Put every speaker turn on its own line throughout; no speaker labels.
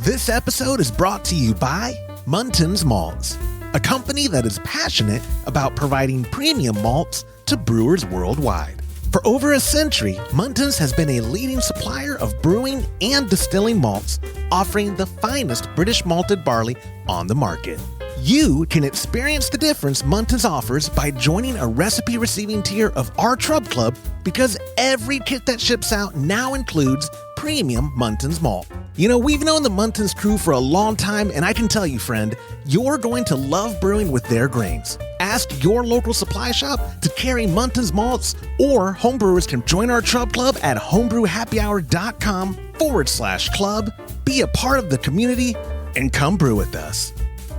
This episode is brought to you by Muntins Malts, a company that is passionate about providing premium malts to brewers worldwide. For over a century, Muntins has been a leading supplier of brewing and distilling malts, offering the finest British malted barley on the market. You can experience the difference Muntins offers by joining a recipe receiving tier of our Trub Club, because every kit that ships out now includes premium Muntins malt. You know, we've known the Muntins crew for a long time, and I can tell you, friend, you're going to love brewing with their grains. Ask your local supply shop to carry Muntins malts, or homebrewers can join our Trub Club at homebrewhappyhour.com/club, be a part of the community, and come brew with us.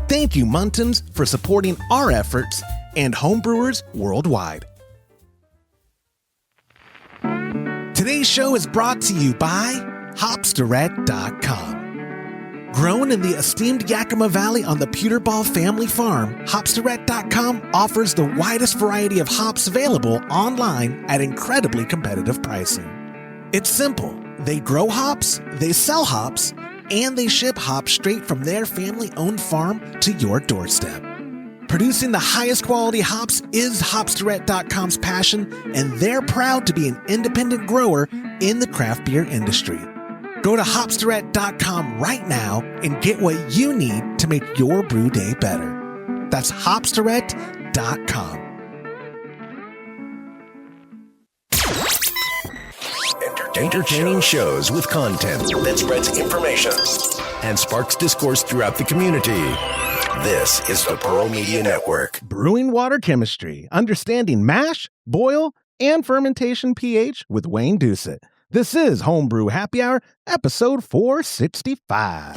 Thank you, Muntins, for supporting our efforts and homebrewers worldwide. Today's show is brought to you by Hopsterette.com. Grown in the esteemed Yakima Valley on the Pewterball family farm, Hopsterette.com offers the widest variety of hops available online at incredibly competitive pricing. It's simple. They grow hops, they sell hops, and they ship hops straight from their family-owned farm to your doorstep. Producing the highest quality hops is Hopsterette.com's passion, and they're proud to be an independent grower in the craft beer industry. Go to Hopsterette.com right now and get what you need to make your brew day better. That's Hopsterette.com.
Entertaining shows with content that spreads information and sparks discourse throughout the community. This is the Pearl Media Network.
Brewing water chemistry, understanding mash, boil, and fermentation pH with Wayne Doucette. This is Homebrew Happy Hour, episode 465.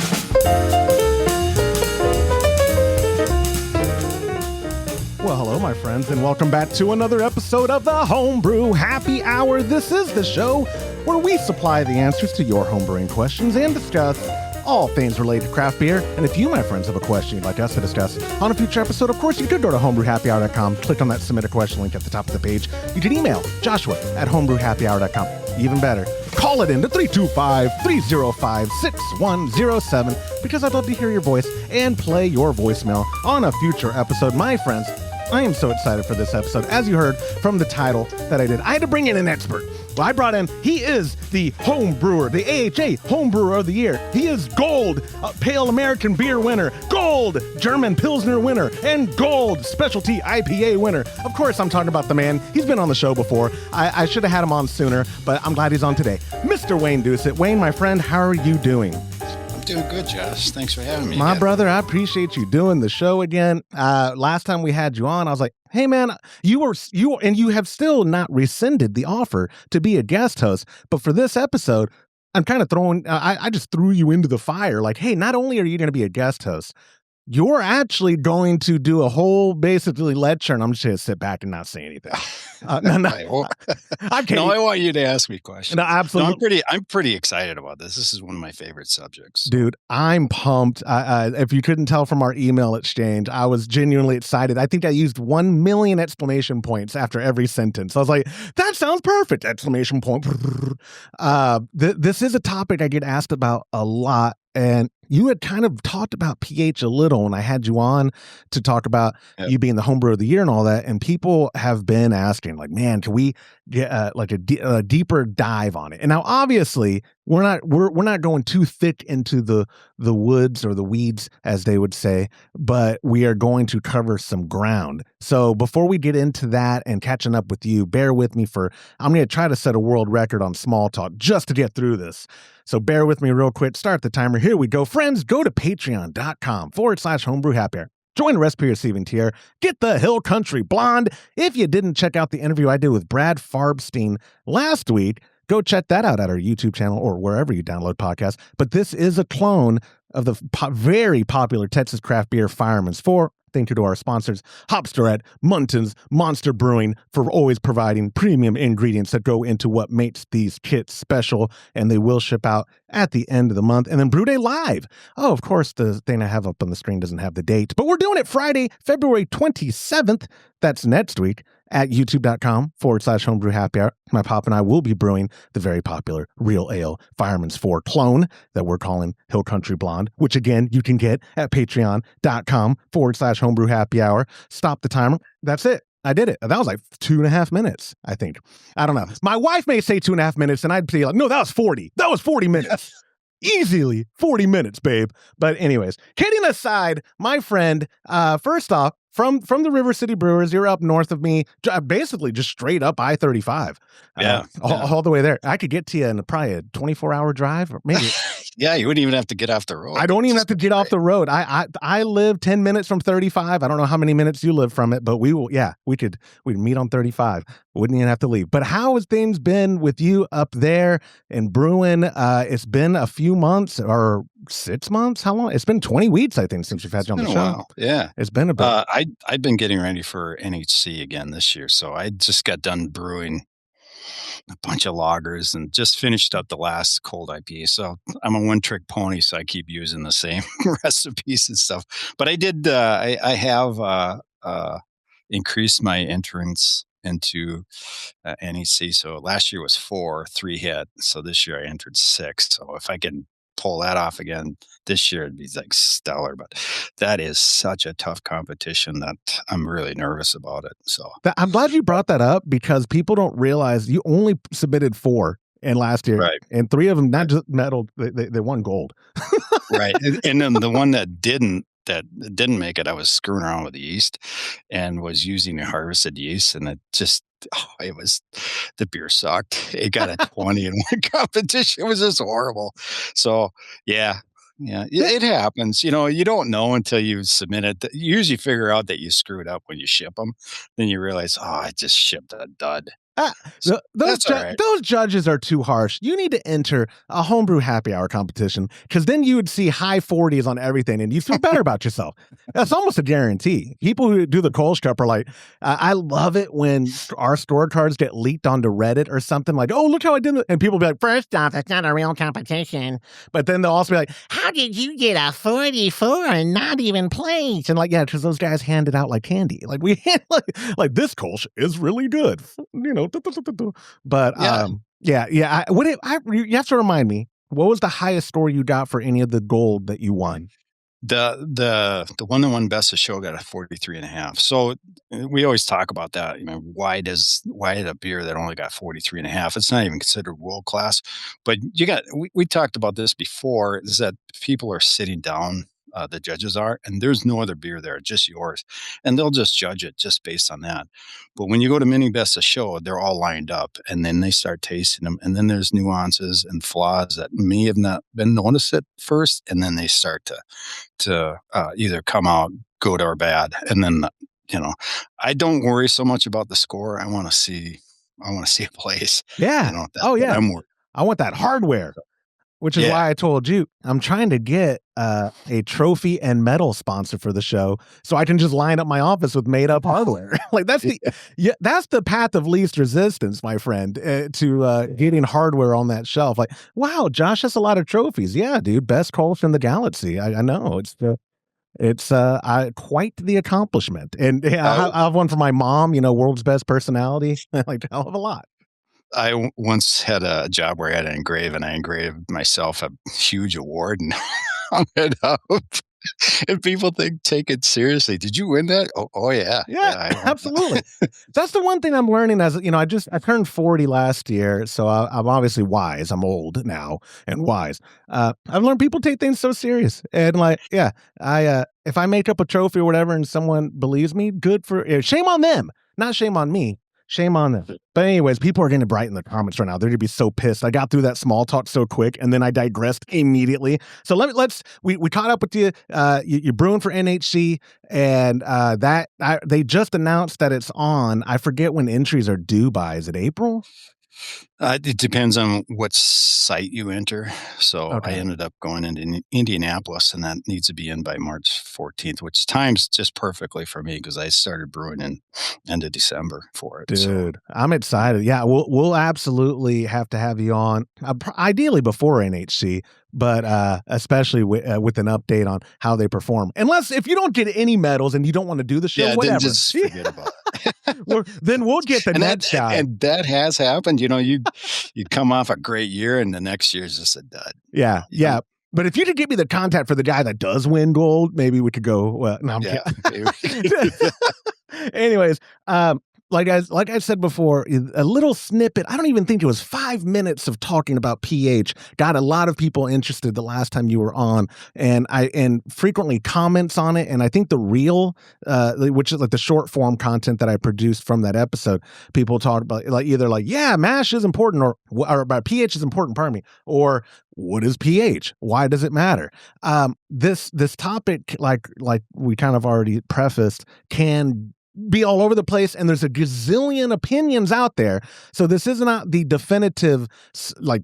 Well, hello, my friends, and welcome back to another episode of the Homebrew Happy Hour. This is the show where we supply the answers to your homebrewing questions and discuss all things related to craft beer. And if you, my friends, have a question you'd like us to discuss on a future episode, of course, you could go to homebrewhappyhour.com, click on that submit a question link at the top of the page. You can email Joshua at homebrewhappyhour.com. Even better, call it in to 325-305-6107, because I'd love to hear your voice and play your voicemail on a future episode. My friends, I am so excited for this episode. As you heard from the title that I did, I had to bring in an expert. Well, I brought in, he is the home brewer, the AHA Homebrewer of the Year. He is gold Pale American Beer winner, gold German Pilsner winner, and gold Specialty IPA winner. Of course, I'm talking about the man. He's been on the show before. I should have had him on sooner, but I'm glad he's on today. Mr. Wayne Doucette. Wayne, my friend, how are you doing?
Doing good, Josh. Thanks for having me.
My
again.
brother, I appreciate you doing the show again. Last time we had you on, I was like, hey man, you have still not rescinded the offer to be a guest host. But for this episode, I'm kind of I just threw you into the fire. Like, hey, not only are you going to be a guest host, you're actually going to do a whole basically lecture, and I'm just going to sit back and not say anything.
No, I want you to ask me questions.
No, absolutely.
No, I'm pretty excited about this. This is one of my favorite subjects.
Dude, I'm pumped. If you couldn't tell from our email exchange, I was genuinely excited. I think I used 1 million exclamation points after every sentence. I was like, that sounds perfect! Exclamation point. This is a topic I get asked about a lot. And you had kind of talked about pH a little when I had you on to talk about you being the homebrewer of the year and all that. And people have been asking, like, man, can we get a deeper dive on it? And now, obviously, we're not going too thick into the woods or the weeds, as they would say, but we are going to cover some ground. So before we get into that and catching up with you, bear with me I'm going to try to set a world record on small talk just to get through this. So bear with me real quick. Start the timer. Here we go. Friends, go to patreon.com/homebrew happy hour. Join the recipe receiving tier. Get the Hill Country Blonde. If you didn't check out the interview I did with Brad Farbstein last week, go check that out at our YouTube channel or wherever you download podcasts. But this is a clone of the very popular Texas Craft Beer Fireman's 4. Thank you to our sponsors, Hopsterette, Muntins, Monster Brewing, for always providing premium ingredients that go into what makes these kits special, and they will ship out at the end of the month. And then Brew Day Live. Oh, of course, the thing I have up on the screen doesn't have the date, but we're doing it Friday, February 27th. That's next week. at youtube.com/homebrew happy hour. My pop and I will be brewing the very popular Real Ale Fireman's 4 clone that we're calling Hill Country Blonde, which again, you can get at patreon.com/homebrew happy hour. Stop the timer. That's it. I did it. That was like 2.5 minutes, I think. I don't know. My wife may say 2.5 minutes, and I'd be like, no, that was 40. That was 40 minutes. Easily 40 minutes, babe. But anyways, kidding aside, my friend, first off, from the River City Brewers, you're up north of me, basically just straight up I-35. All the way there. I could get to you in probably a 24-hour drive, or maybe.
Yeah, you wouldn't even have to get off the road.
I don't even have to get off the road. I live 10 minutes from 35. I don't know how many minutes you live from it, but we'd meet on 35. Wouldn't even have to leave. But how has things been with you up there in Brewing? It's been a few months or 6 months. How long? It's been 20 weeks, I think, since we've had you on the show.
While. Yeah.
It's been a bit.
I'd been getting ready for NHC again this year. So I just got done brewing a bunch of lagers and just finished up the last cold IPA. So I'm a one-trick pony, so I keep using the same recipes and stuff. But I did, I have increased my entrance into NEC. So last year was 4, 3 hit. So this year I entered 6. So if I can pull that off again this year, it'd be like stellar. But that is such a tough competition that I'm really nervous about it. So
I'm glad you brought that up, because people don't realize you only submitted 4 in last year,
right?
And 3 of them not just medal, they won gold.
Right. And then the one that didn't make it, I was screwing around with the yeast and was using a harvested yeast, and it just it was, the beer sucked. It got a 20 in one competition. It was just horrible. So yeah, it happens. You know, you don't know until you submit it. You usually figure out that you screwed up when you ship them. Then you realize, I just shipped a dud.
Those judges are too harsh. You need to enter a homebrew happy hour competition, because then you would see high 40s on everything and you feel better about yourself. That's almost a guarantee. People who do the Kolsch Cup are like, I love it when our store cards get leaked onto Reddit or something, like, oh, look how I did it. And people be like, first off, it's not a real competition. But then they'll also be like, how did you get a 44 and not even place? And like, yeah, because those guys hand it out like candy. Like, we hand like this Kolsch is really good, you know. But you have to remind me, what was the highest score you got for any of the gold that you won?
The one that won best of show got a 43.5. So we always talk about that. You know, why a beer that only got 43.5? It's not even considered world class. But we talked about this before, is that people are sitting down. The judges are, and there's no other beer there, just yours. And they'll just judge it just based on that. But when you go to mini best of show, they're all lined up, and then they start tasting them. And then there's nuances and flaws that may have not been noticed at first. And then they start to either come out good or bad. And then, you know, I don't worry so much about the score. I want to see a place.
Yeah.
You know,
I'm worried. I want that hardware. Which is why I told you I'm trying to get a trophy and medal sponsor for the show, so I can just line up my office with made up hardware. Like that's the path of least resistance, my friend, to getting hardware on that shelf. Like, wow, Josh has a lot of trophies. Yeah, dude, best Kolsch in the galaxy. I know it's quite the accomplishment. And I have one for my mom. You know, world's best personality. Like a hell of a lot.
I once had a job where I had to engrave, and I engraved myself a huge award and hung it up. And people take it seriously. Did you win that? Oh yeah.
Yeah, absolutely. That's the one thing I'm learning as, you know, I turned 40 last year, so I'm obviously wise. I'm old now and wise. I've learned people take things so serious, and like, if I make up a trophy or whatever and someone believes me, good for shame on them, not shame on me. Shame on them. But anyways, people are going to brighten the comments right now. They're going to be so pissed. I got through that small talk so quick, and then I digressed immediately. So we caught up with you. You're brewing for NHC, and they just announced that it's on. I forget when entries are due by. Is it April?
It depends on what site you enter. So I ended up going into Indianapolis, and that needs to be in by March 14th, which times just perfectly for me because I started brewing in end of December for it.
Dude, I'm excited. Yeah, we'll absolutely have to have you on, ideally before NHC, but especially with an update on how they perform. Unless if you don't get any medals and you don't want to do the show, whatever.
Then just forget about it.
Then we'll get the next guy.
And that has happened. You come off a great year, and the next year is just a dud.
Yeah, yeah. But if you could give me the contact for the guy that does win gold, maybe we could go. Well, no, I'm kidding. Anyways, like I said before, a little snippet. I don't even think it was 5 minutes of talking about pH. Got a lot of people interested the last time you were on, and frequently comments on it. And I think the reel, which is like the short form content that I produced from that episode, people talk about either yeah, mash is important, or about pH is important. Pardon me, or what is pH? Why does it matter? This topic, like we kind of already prefaced, can be all over the place, and there's a gazillion opinions out there. So this is not the definitive,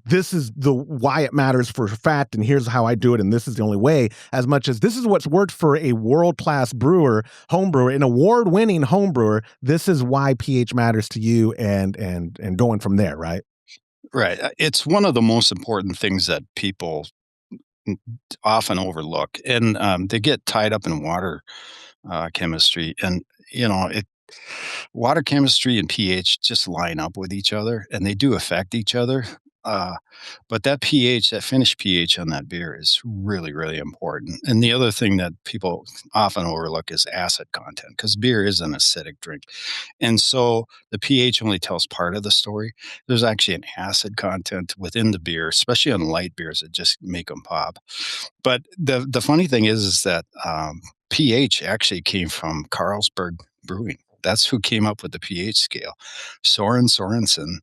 this is the why it matters for fact, and here's how I do it, and this is the only way, as much as this is what's worked for a world-class brewer, homebrewer, an award-winning homebrewer. This is why pH matters to you, and going from there, right?
Right. It's one of the most important things that people often overlook, and they get tied up in water chemistry, and water chemistry and pH just line up with each other, and they do affect each other. But that pH, that finished pH on that beer is really, really important. And the other thing that people often overlook is acid content, because beer is an acidic drink. And so the pH only tells part of the story. There's actually an acid content within the beer, especially on light beers that just make them pop. But the funny thing is that pH actually came from Carlsberg Brewing. That's who came up with the pH scale. Soren Sorensen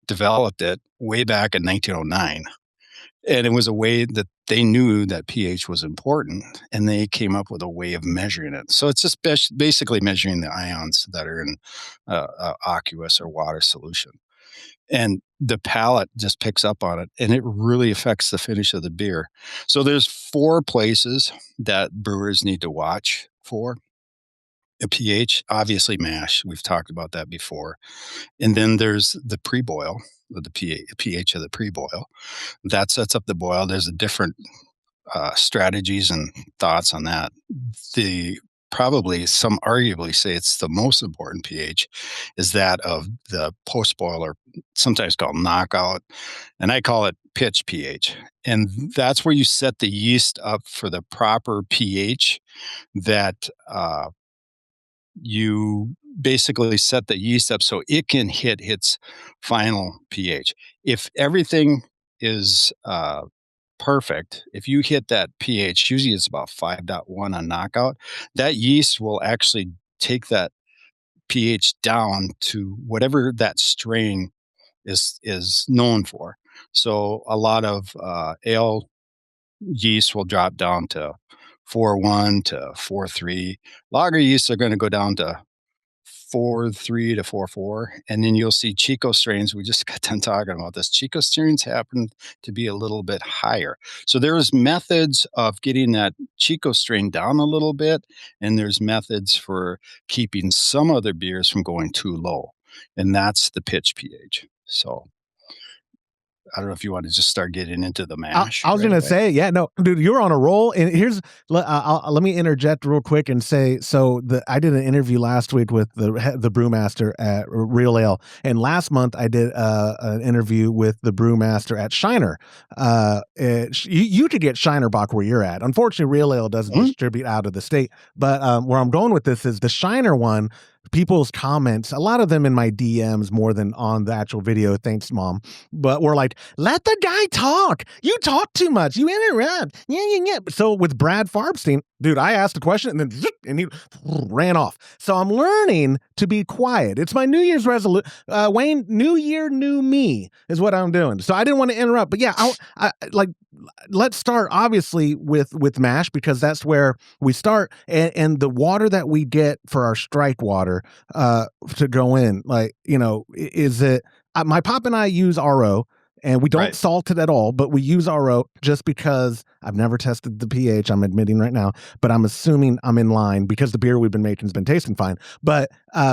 developed it way back in 1909. And it was a way that they knew that pH was important, and they came up with a way of measuring it. So it's just basically measuring the ions that are in aqueous or water solution. And the palate just picks up on it, and it really affects the finish of the beer. So there's 4 places that brewers need to watch for a pH. Obviously, mash. We've talked about that before. And then there's the pre-boil, the pH of the pre-boil. That sets up the boil. There's a different strategies and thoughts on that. Some arguably say it's the most important pH is that of the post-boil, or sometimes called knockout, and I call it pitch pH. And that's where you set the yeast up for the proper pH that you basically set the yeast up so it can hit its final pH. If everything is perfect, if you hit that pH, usually it's about 5.1 on knockout, that yeast will actually take that pH down to whatever that strain is known for. So a lot of ale yeast will drop down to 4.1 to 4.3. Lager yeasts are going to go down to 4.3 to 4.4, and then you'll see Chico strains. We just got done talking about this. Chico strains happen to be a little bit higher. So there's methods of getting that Chico strain down a little bit, and there's methods for keeping some other beers from going too low, and that's the pitch pH. So I don't know if you want to just start getting into the mash.
I was going to say, yeah, no, dude, you're on a roll. And let me interject real quick and say, I did an interview last week with the brewmaster at Real Ale, and last month I did an interview with the brewmaster at Shiner. You could get Shiner Bock where you're at. Unfortunately, Real Ale doesn't distribute out of the state. But where I'm going with this is the Shiner one. People's comments, a lot of them in my DMs more than on the actual video. Thanks, Mom. But we're like, let the guy talk. You talk too much. You interrupt. Yeah. So with Brad Farbstein, dude, I asked a question and he ran off. So I'm learning to be quiet. It's my New Year's resolution. Wayne, New Year, new me is what I'm doing. So I didn't want to interrupt. But yeah, let's start obviously with mash, because that's where we start. And the water that we get for our strike water to go in, is it my pop and I use RO, And we don't
Right.
salt it at all, but we use RO just because I've never tested the pH, I'm admitting right now, but I'm assuming I'm in line because the beer we've been making has been tasting fine. But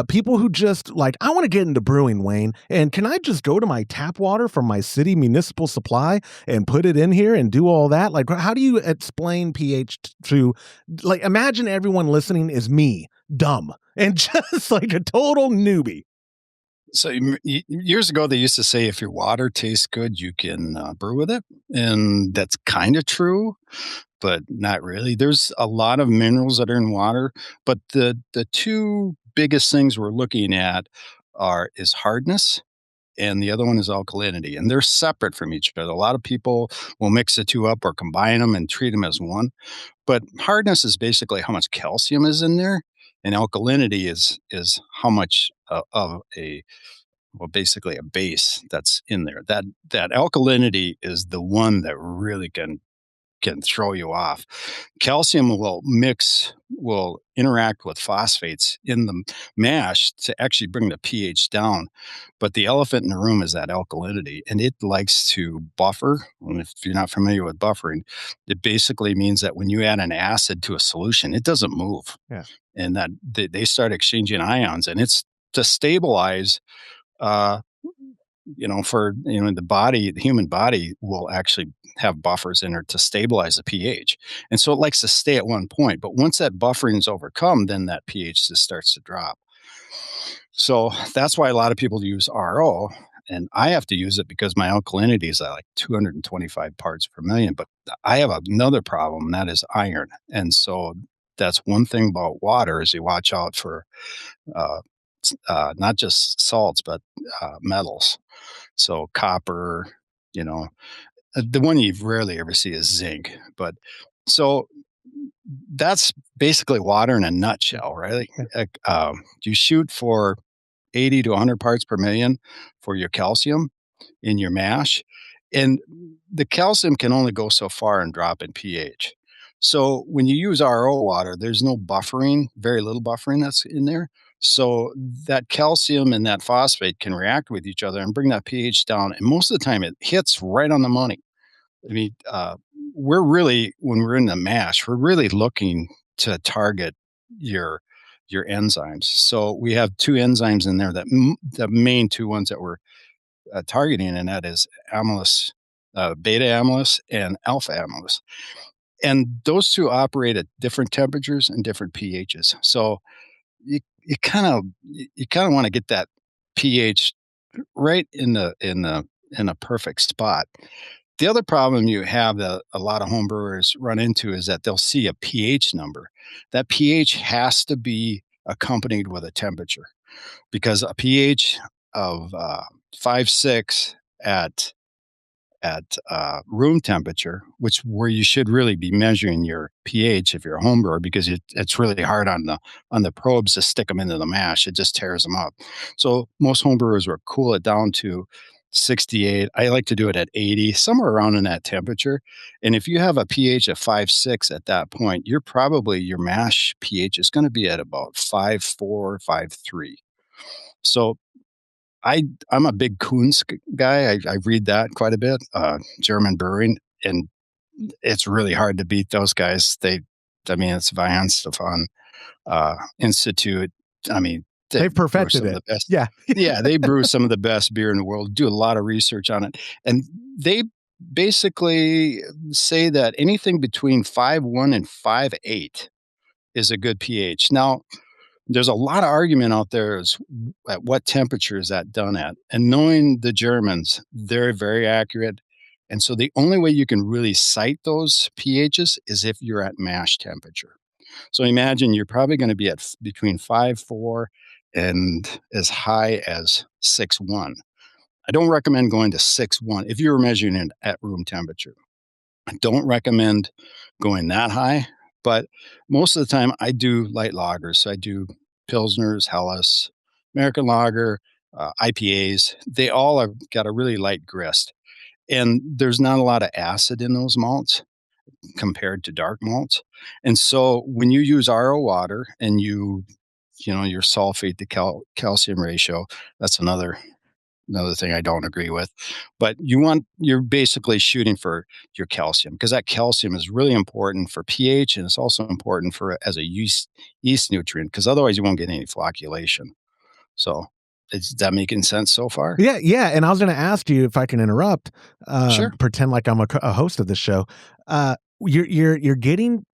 people who just like, I want to get into brewing, Wayne, and can I just go to my tap water from my city municipal supply and put it in here and do all that? Like, how do you explain pH to, like, imagine everyone listening is me, dumb, and just like a total newbie.
So years ago, they used to say if your water tastes good, you can brew with it. And that's kind of true, but not really. There's a lot of minerals that are in water, but the two biggest things we're looking at is hardness, and the other one is alkalinity, and they're separate from each other. A lot of people will mix the two up or combine them and treat them as one. But hardness is basically how much calcium is in there, and alkalinity is how much of a basically a base that's in there. That alkalinity is the one that really can throw you off. Calcium will interact with phosphates in the mash to actually bring the pH down. But the elephant in the room is that alkalinity, and it likes to buffer. And if you're not familiar with buffering, it basically means that when you add an acid to a solution, it doesn't move.
Yeah.
And that they start exchanging ions, and it's to stabilize uh, the human body will actually have buffers in it to stabilize the pH. And so it likes to stay at one point. But once that buffering is overcome, then that pH just starts to drop. So that's why a lot of people use RO. And I have to use it because my alkalinity is at like 225 parts per million. But I have another problem, and that is iron. And so that's one thing about water is you watch out for uh, not just salts, but metals. So copper, the one you rarely ever see is zinc. But so that's basically water in a nutshell, right? You shoot for 80 to 100 parts per million for your calcium in your mash. And the calcium can only go so far and drop in pH. So when you use RO water, there's no buffering, very little buffering that's in there. So that calcium and that phosphate can react with each other and bring that pH down. And most of the time it hits right on the money. I mean, when we're in the mash, we're really looking to target your enzymes. So we have two enzymes in there the main two ones that we're targeting, and that is amylase, beta amylase and alpha amylase. And those two operate at different temperatures and different pHs. So you kind of want to get that pH right in a perfect spot. The other problem you have that a lot of homebrewers run into is that they'll see a pH number. That pH has to be accompanied with a temperature, because a pH of 5.6 at room temperature, where you should really be measuring your pH if you're a home brewer, because it's really hard on the probes to stick them into the mash. It just tears them up. So most home brewers will cool it down to 68. I like to do it at 80, somewhere around in that temperature. And if you have a pH of 5.6 at that point, your mash pH is going to be at about 5.4, 5.3. So I'm a big Kunz guy. I read that quite a bit, German brewing, and it's really hard to beat those guys. It's Vian Stefan Institute. I mean,
They've perfected it.
The best.
Yeah.
Yeah, they brew some of the best beer in the world, do a lot of research on it. And they basically say that anything between 5.1 and 5.8 is a good pH. Now, there's a lot of argument out there as at what temperature is that done at. And knowing the Germans, they're very accurate. And so the only way you can really cite those pHs is if you're at mash temperature. So imagine you're probably going to be at between 5.4 and as high as 6.1. I don't recommend going to 6.1 if you're measuring it at room temperature. I don't recommend going that high, but most of the time I do light lagers. So I do Pilsners, Helles, American Lager, IPAs. They all have got a really light grist. And there's not a lot of acid in those malts compared to dark malts. And so when you use RO water and your sulfate to calcium ratio, that's another another thing I don't agree with. But you're basically shooting for your calcium, because that calcium is really important for pH, and it's also important for as a yeast nutrient, because otherwise you won't get any flocculation. So is that making sense so far?
Yeah, yeah. And I was going to ask you if I can interrupt,
Sure.
pretend like I'm a host of this show. You're getting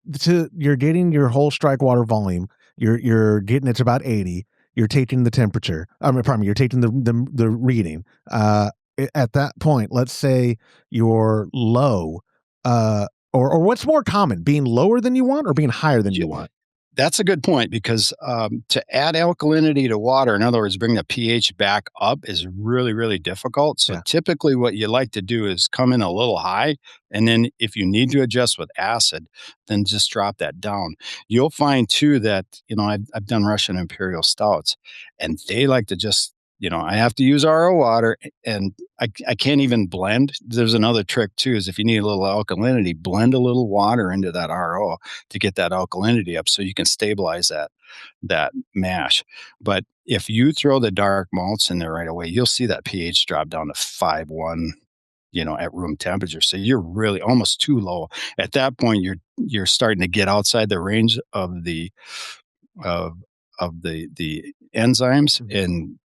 your whole strike water volume. You're getting it to about 80. You're taking the temperature. Pardon me. You're taking the reading. At that point, let's say you're low. Or what's more common, being lower than you want or being higher than you want?
That's a good point, because to add alkalinity to water, in other words, bring the pH back up, is really, really difficult. So
Yeah.
typically what you like to do is come in a little high. And then if you need to adjust with acid, then just drop that down. You'll find too that, I've done Russian Imperial Stouts, and they like to just, I have to use RO water, and I can't even blend. There's another trick too, is if you need a little alkalinity, blend a little water into that RO to get that alkalinity up so you can stabilize that mash. But if you throw the dark malts in there right away, you'll see that pH drop down to 5.1, at room temperature. So you're really almost too low. At that point, you're starting to get outside the range of the of the enzymes, and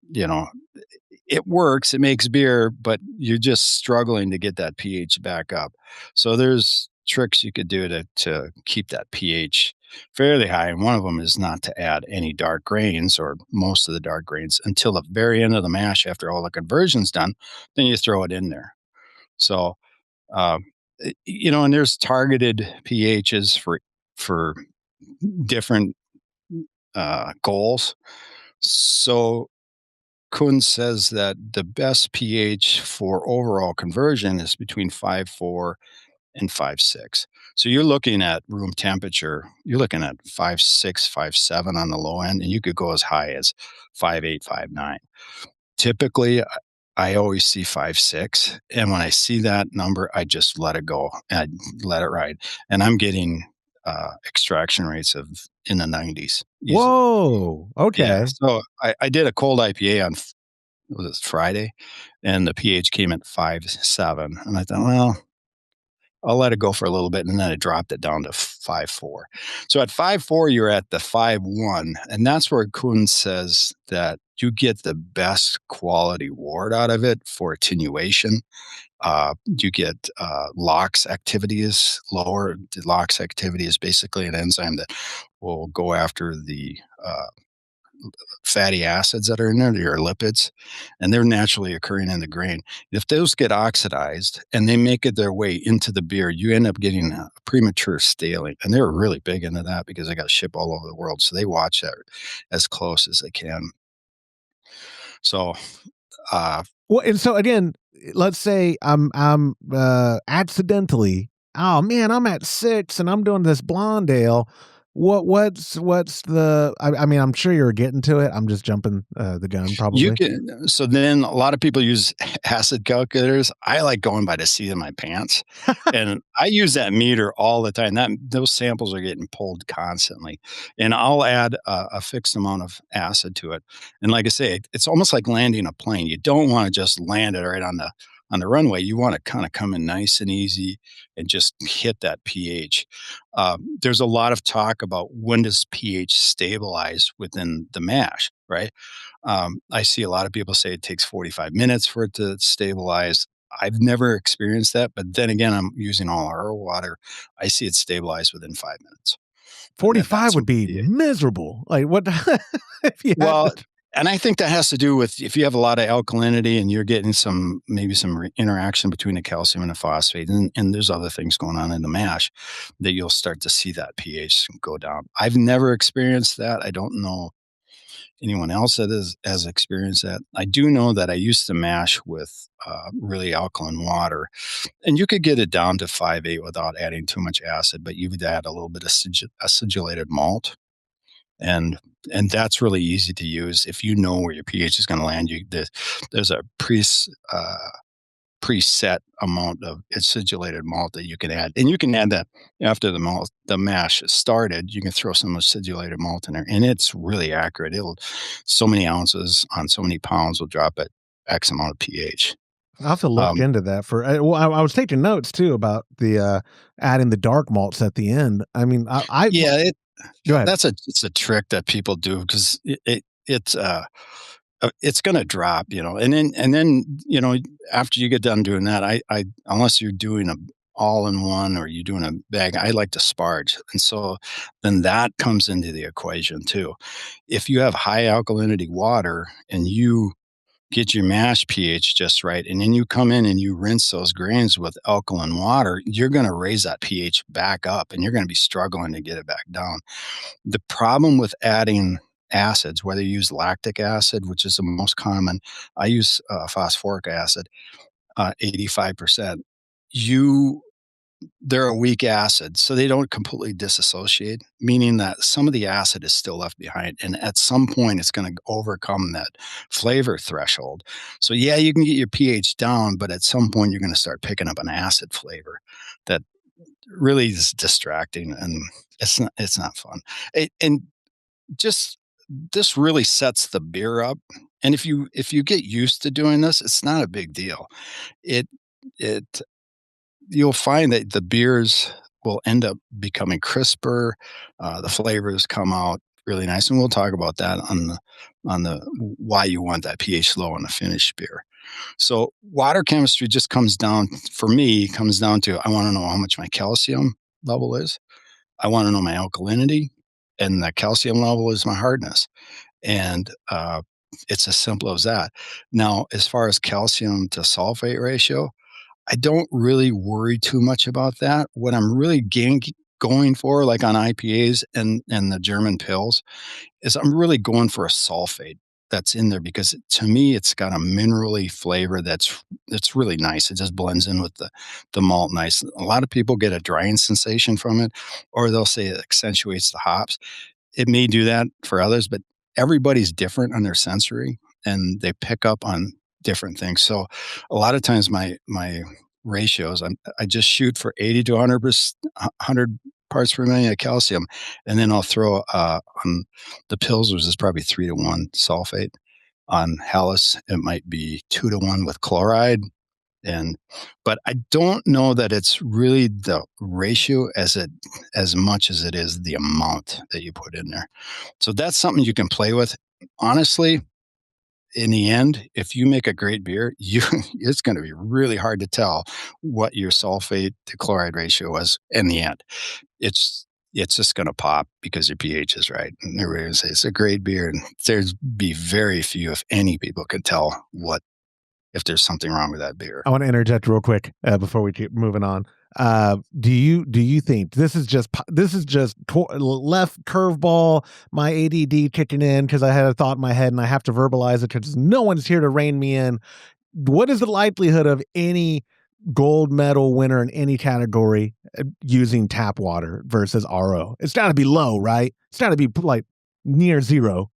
it works, it makes beer, but you're just struggling to get that pH back up. So there's tricks you could do to keep that pH fairly high, and one of them is not to add any dark grains, or most of the dark grains, until the very end of the mash, after all the conversion's done. Then you throw it in there. So uh, and there's targeted pHs for different goals. So Kuhn says that the best pH for overall conversion is between 5.4 and 5.6. So you're looking at room temperature, you're looking at 5.6, 5.7 on the low end, and you could go as high as 5.8, 5.9. Typically, I always see 5.6, and when I see that number, I just let it go and I let it ride. And I'm getting extraction rates of in the 90s easily.
Whoa. Okay.
Yeah. So I did a cold IPA on was it Friday, and the pH came at 5.7, and I thought, well, I'll let it go for a little bit, and then I dropped it down to 5.4. So at 5.4, you're at the 5.1, and that's where Kuhn says that you get the best quality wort out of it for attenuation. You get LOX activity is lower. The LOX activity is basically an enzyme that will go after the fatty acids that are in there, your lipids, and they're naturally occurring in the grain. If those get oxidized and they make it their way into the beer, you end up getting a premature staling. And they're really big into that because they got to ship all over the world. So they watch that as close as they can. So,
well, and so again, let's say I'm accidentally, oh man, I'm at 6 and I'm doing this blonde ale. What's the? I mean, I'm sure you're getting to it. I'm just jumping the gun, probably.
you can. So then a lot of people use acid calculators. I like going by the seat of my pants, and I use that meter all the time. Those samples are getting pulled constantly, and I'll add a fixed amount of acid to it. And like I say, it's almost like landing a plane. You don't want to just land it right on the runway. You want to kind of come in nice and easy and just hit that pH. There's a lot of talk about when does pH stabilize within the mash, right? I see a lot of people say it takes 45 minutes for it to stabilize. I've never experienced that, but then again, I'm using all our water. I see it stabilize within 5 minutes.
45 would be miserable. Like what? If you
and I think that has to do with if you have a lot of alkalinity and you're getting maybe some interaction between the calcium and the phosphate, and there's other things going on in the mash, that you'll start to see that pH go down. I've never experienced that. I don't know anyone else that has experienced that. I do know that I used to mash with really alkaline water, and you could get it down to 5.8 without adding too much acid, but you would add a little bit of acidulated malt. And that's really easy to use if you know where your pH is going to land. There's a preset amount of acidulated malt that you can add, and you can add that after the mash is started. You can throw some acidulated malt in there, and it's really accurate. So many ounces on so many pounds will drop it X amount of pH.
I'll have to look into that for. Well, I was taking notes too about the adding the dark malts at the end. I mean,
Yeah,
go ahead.
it's a trick that people do because it's going to drop, and then after you get done doing that, I unless you're doing a all in one or you're doing a bag, I like to sparge, and so then that comes into the equation too. If you have high alkalinity water and you get your mash pH just right, and then you come in and you rinse those grains with alkaline water, you're going to raise that pH back up, and you're going to be struggling to get it back down. The problem with adding acids, whether you use lactic acid, which is the most common, I use phosphoric acid, 85%. They're a weak acid, so they don't completely disassociate, meaning that some of the acid is still left behind. And at some point, it's going to overcome that flavor threshold. So, yeah, you can get your pH down, but at some point, you're going to start picking up an acid flavor that really is distracting, and it's not fun. And just this really sets the beer up. And if you get used to doing this, it's not a big deal. It it You'll find that the beers will end up becoming crisper. The flavors come out really nice, and we'll talk about that on the why you want that pH low in a finished beer. So water chemistry just comes down to I want to know how much my calcium level is. I want to know my alkalinity, and the calcium level is my hardness, and it's as simple as that. Now, as far as calcium to sulfate ratio, I don't really worry too much about that. What I'm really going for, like on IPAs and the German pills, is I'm really going for a sulfate that's in there because to me it's got a minerally flavor that's really nice. It just blends in with the malt nice. A lot of people get a drying sensation from it, or they'll say it accentuates the hops. It may do that for others, but everybody's different on their sensory and they pick up on different things. So a lot of times my ratios, I just shoot for 80 to 100 parts per million of calcium, and then I'll throw on the Pilsners is probably 3-to-1 sulfate. On Helles, it might be 2-to-1 with chloride. But I don't know that it's really the ratio as much as it is the amount that you put in there. So that's something you can play with. Honestly, in the end, if you make a great beer, it's going to be really hard to tell what your sulfate to chloride ratio was in the end. It's just going to pop because your pH is right. And they're going to say it's a great beer, and there's be very few, if any, people can tell if there's something wrong with that beer.
I want to interject real quick before we keep moving on. Do you think this is just left curveball, my ADD kicking in because I had a thought in my head and I have to verbalize it because no one's here to rein me in? What is the likelihood of any gold medal winner in any category using tap water versus RO? It's got to be low, right? It's got to be like near zero.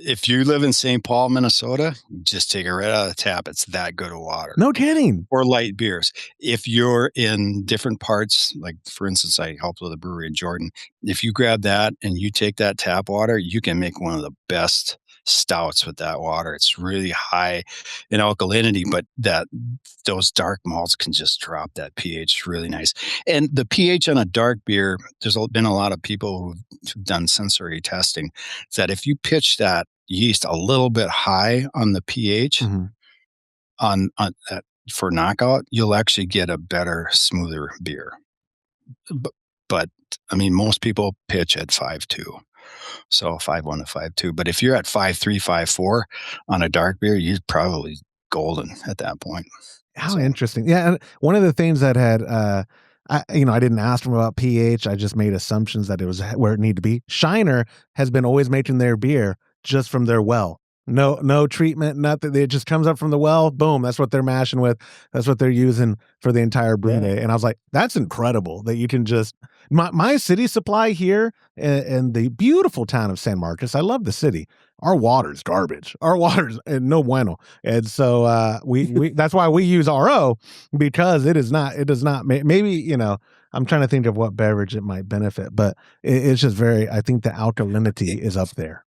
If you live in St. Paul, Minnesota, just take it right out of the tap. It's that good of water.
No kidding.
Or light beers. If you're in different parts, like for instance, I helped with a brewery in Jordan. If you grab that and you take that tap water, you can make one of the best stouts with that water. It's really high in alkalinity, but those dark malts can just drop that pH really nice. And the pH on a dark beer, there's been a lot of people who've done sensory testing that if you pitch that yeast a little bit high on the pH on for knockout, you'll actually get a better, smoother beer. But I mean, most people pitch at 5.2. So 5.1 to 5.2. But if you're at 5.3, 5.4 on a dark beer, you're probably golden at that point.
How interesting. Yeah. And one of the things that had, I didn't ask them about pH. I just made assumptions that it was where it needed to be. Shiner has been always making their beer just from their well. No treatment, nothing. It just comes up from the well. Boom. That's what they're mashing with. That's what they're using for the entire brew day. And I was like, that's incredible that you can just, my city supply here in the beautiful town of San Marcos. I love the city. Our water's garbage. Our water's no bueno. And so we that's why we use RO, because it does not, maybe, I'm trying to think of what beverage it might benefit, but it's just I think the alkalinity is up there.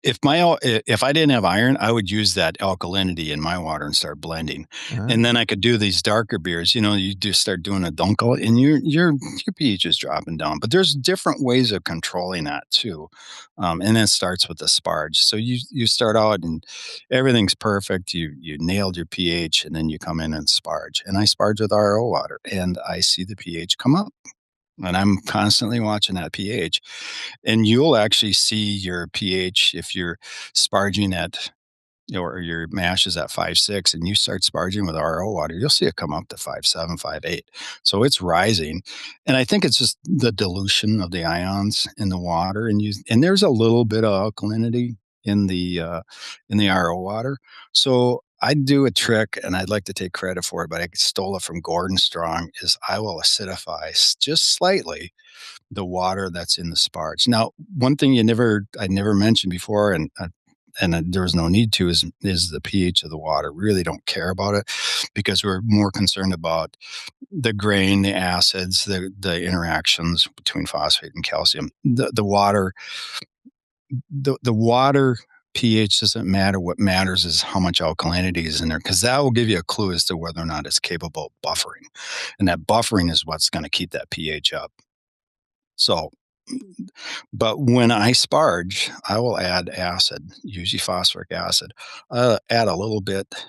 if I didn't have iron, I would use that alkalinity in my water and start blending, and then I could do these darker beers. You just start doing a dunkel, and your pH is dropping down. But there's different ways of controlling that too, and it starts with the sparge. So you start out and everything's perfect. You nailed your pH, and then you come in and sparge. And I sparge with RO water, and I see the pH come up. And I'm constantly watching that pH. And you'll actually see your pH if you're sparging at, or your mash is at 5.6 and you start sparging with RO water, you'll see it come up to 5.7, 5.8. So it's rising. And I think it's just the dilution of the ions in the water. And there's a little bit of alkalinity in the RO water. So I do a trick, and I'd like to take credit for it, but I stole it from Gordon Strong, is I will acidify just slightly the water that's in the sparge. Now, one thing I never mentioned before, and there was no need to, is the pH of the water. Really don't care about it because we're more concerned about the grain, the acids, the interactions between phosphate and calcium. The water pH doesn't matter. What matters is how much alkalinity is in there, because that will give you a clue as to whether or not it's capable of buffering. And that buffering is what's going to keep that pH up. So, but when I sparge, I will add acid, usually phosphoric acid. Add a little bit.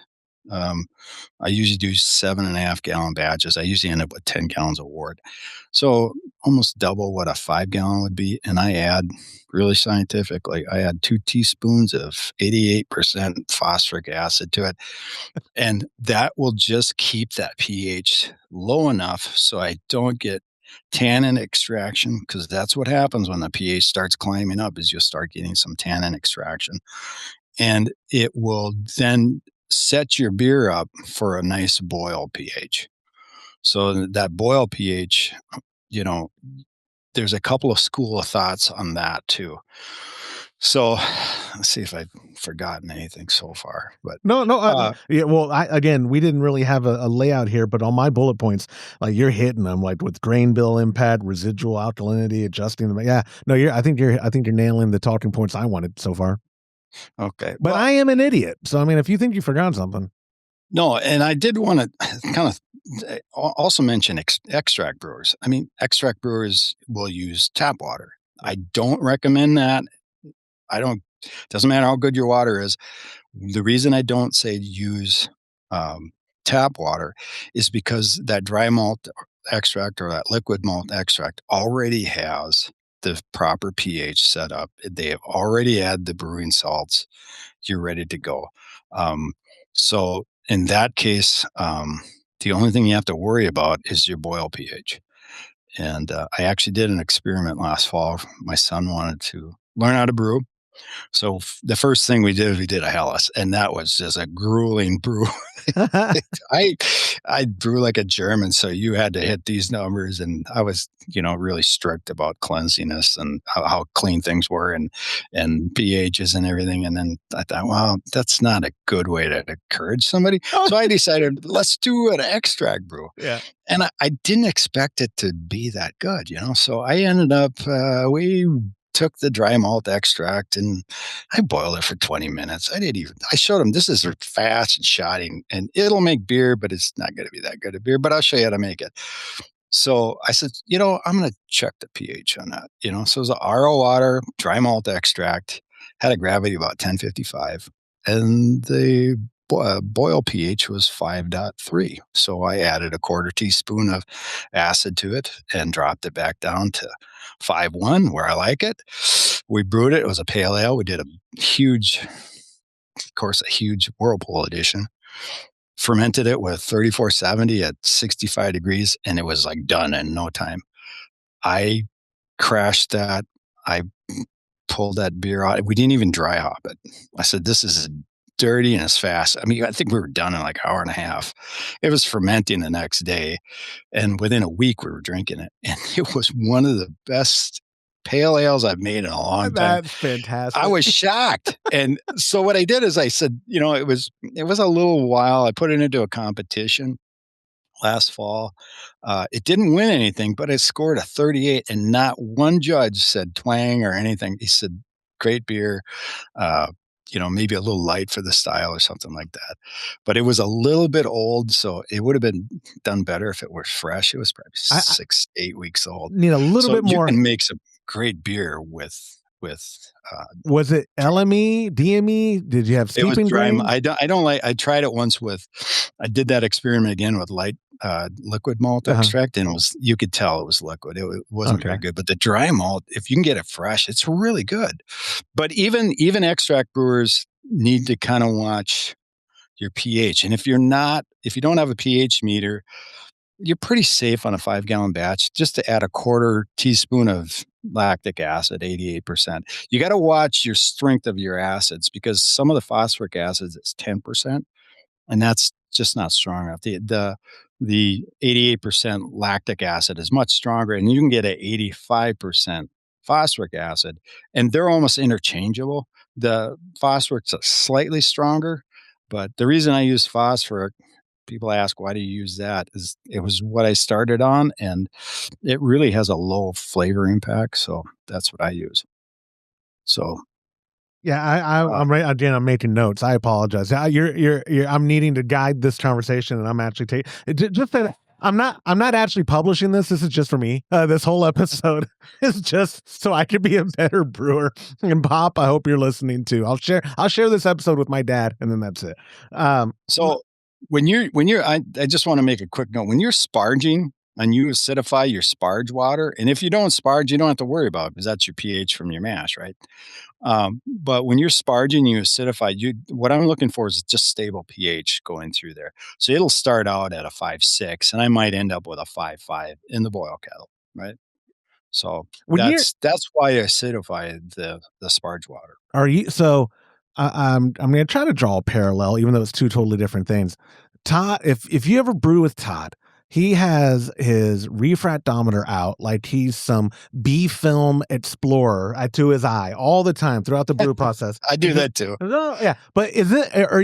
I usually do 7.5 gallon batches. I usually end up with 10 gallons of wort. So almost double what a 5 gallon would be. And I add, really scientifically, I add 2 teaspoons of 88% phosphoric acid to it. And that will just keep that pH low enough so I don't get tannin extraction, because that's what happens when the pH starts climbing up, is you'll start getting some tannin extraction. And it will then set your beer up for a nice boil pH. So that boil pH, there's a couple of school of thoughts on that too. So let's see if I've forgotten anything so far. But
no. Yeah. Well, we didn't really have a layout here, but on my bullet points, like, you're hitting them, like, with grain bill impact, residual alkalinity, adjusting them. Yeah. No, I think you're nailing the talking points I wanted so far.
Okay.
But I am an idiot. So, I mean, if you think you forgot something.
No, and I did want to kind of also mention extract brewers. I mean, extract brewers will use tap water. I don't recommend that. Doesn't matter how good your water is. The reason I don't say use tap water is because that dry malt extract or that liquid malt extract already has the proper pH set up. They have already added the brewing salts. You're ready to go. So in that case, the only thing you have to worry about is your boil pH. And I actually did an experiment last fall. My son wanted to learn how to brew. So the first thing we did a Helles, and that was just a grueling brew. I brew like a German, so you had to hit these numbers, and I was, really strict about cleanliness and how clean things were, and pHs and everything. And then I thought, well, that's not a good way to encourage somebody. So I decided, let's do an extract brew.
Yeah.
And I didn't expect it to be that good, So I ended up, we took the dry malt extract and I boiled it for 20 minutes. I showed him, this is fast and shotting, and it'll make beer, but it's not going to be that good of beer, but I'll show you how to make it. So I said, I'm going to check the pH on that, So it was a RO water, dry malt extract, had a gravity about 1055, and the boil pH was 5.3. So I added a quarter teaspoon of acid to it and dropped it back down to 5.1, where I like it. We brewed it. It was a pale ale. We did a huge Whirlpool edition. Fermented it with 3470 at 65 degrees, and it was like done in no time. I crashed that. I pulled that beer out. We didn't even dry hop it. I said, this is dirty and it's fast. I mean, I think we were done in like an hour and a half. It was fermenting the next day, and within a week we were drinking it, and it was one of the best pale ales I've made in a long time.
That's fantastic.
I was shocked. And so what I did is I said, it was a little while. I put it into a competition last fall. It didn't win anything, but it scored a 38, and not one judge said twang or anything. He said, great beer. Maybe a little light for the style or something like that. But it was a little bit old, so it would have been done better if it were fresh. It was probably
I
6, 8 weeks old.
need a little
So
bit
you
more.
can make some great beer with.
Was it LME, DME? Did you have
It was
steeping
dry.
grains?
I don't like. I tried it once I did that experiment again with light liquid malt extract, and you could tell it was liquid. It wasn't very good. But the dry malt, if you can get it fresh, it's really good. But even extract brewers need to kind of watch your pH. And if you don't have a pH meter, you're pretty safe on a 5-gallon batch just to add a quarter teaspoon of lactic acid, 88%. You got to watch your strength of your acids because some of the phosphoric acids is 10%, and that's just not strong enough. The 88% lactic acid is much stronger, and you can get an 85% phosphoric acid, and they're almost interchangeable. The phosphoric's slightly stronger, but the reason I use phosphoric, people ask, why do you use that? It was what I started on, and it really has a low flavor impact. So that's what I use. So
Yeah, I'm right again. I'm making notes. I apologize. I'm needing to guide this conversation, and I'm actually taking just that I'm not actually publishing this. This is just for me. This whole episode is just so I can be a better brewer. And Pop, I hope you're listening too. I'll share this episode with my dad, and then that's it.
So when you're, I just want to make a quick note. When you're sparging and you acidify your sparge water, and if you don't sparge, you don't have to worry about it because that's your pH from your mash, right? But when you're sparging, you acidify, what I'm looking for is just stable pH going through there. So it'll start out at a 5.6, and I might end up with a 5.5 in the boil kettle, right? So that's why I acidify the sparge water.
I'm going to try to draw a parallel, even though it's two totally different things. Todd, if you ever brew with Todd, he has his refractometer out like he's some B-film explorer to his eye all the time throughout the brew process.
I do that too.
No, yeah, but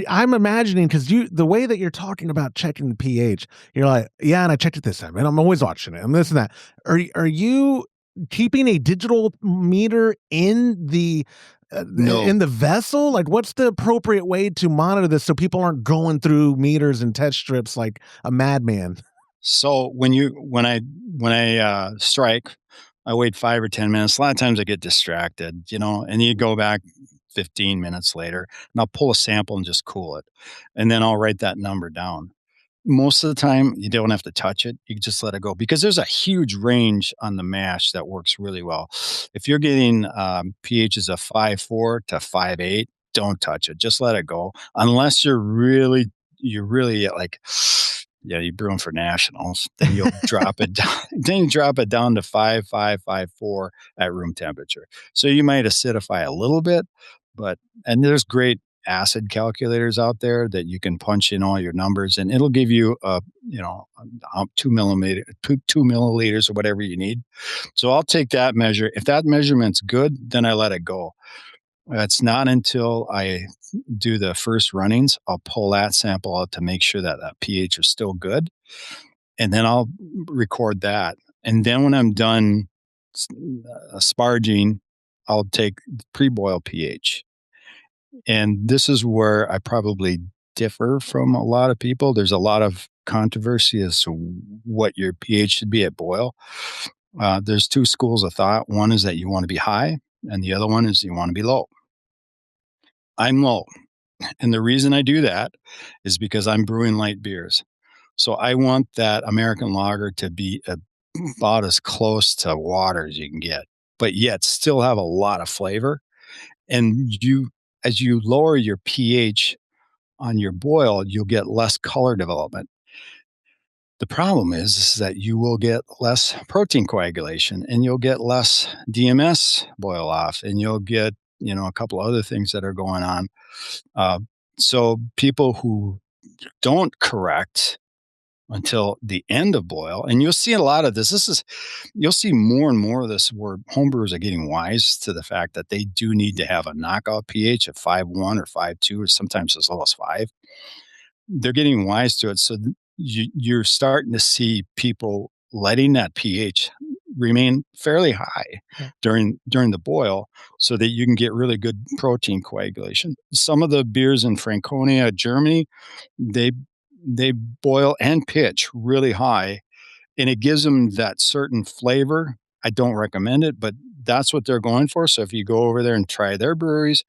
I'm imagining because the way that you're talking about checking the pH, you're like, yeah, and I checked it this time, and I'm always watching it, and this and that. Are you keeping a digital meter in the
No.
in the vessel? Like, what's the appropriate way to monitor this so people aren't going through meters and test strips like a madman?
So when I strike, I wait 5 or 10 minutes. A lot of times I get distracted, and you go back 15 minutes later, and I'll pull a sample and just cool it, and then I'll write that number down. Most of the time, you don't have to touch it. You can just let it go because there's a huge range on the mash that works really well. If you're getting pHs of 5.4 to 5.8, don't touch it. Just let it go unless you're really like, yeah, you're brewing for nationals. Then you'll drop it down. Then you drop it down to 5.5, 5.4 at room temperature. So you might acidify a little bit, and there's great acid calculators out there that you can punch in all your numbers, and it'll give you 2 milliliters or whatever you need. So I'll take that measure. If that measurement's good, then I let it go. It's not until I do the first runnings, I'll pull that sample out to make sure that pH is still good. And then I'll record that. And then when I'm done sparging, I'll take pre-boil pH. And this is where I probably differ from a lot of people. There's a lot of controversy as to what your pH should be at boil. There's two schools of thought. One is that you want to be high, and the other one is you want to be low. I'm low. And the reason I do that is because I'm brewing light beers. So I want that American lager to be about as close to water as you can get, but yet still have a lot of flavor. And as you lower your pH on your boil, you'll get less color development. The problem is that you will get less protein coagulation, and you'll get less DMS boil off, and you'll get a couple other things that are going on. So people who don't correct until the end of boil, and you'll see a lot of this. You'll see more and more of this where homebrewers are getting wise to the fact that they do need to have a knockout pH of 5.1 or 5.2, or sometimes as low as 5. They're getting wise to it. So you're starting to see people letting that pH remain fairly high
Yeah.
during the boil so that you can get really good protein coagulation. Some of the beers in Franconia, Germany, they boil and pitch really high, and it gives them that certain flavor. I don't recommend it, but that's what they're going for. So if you go over there and try their breweries,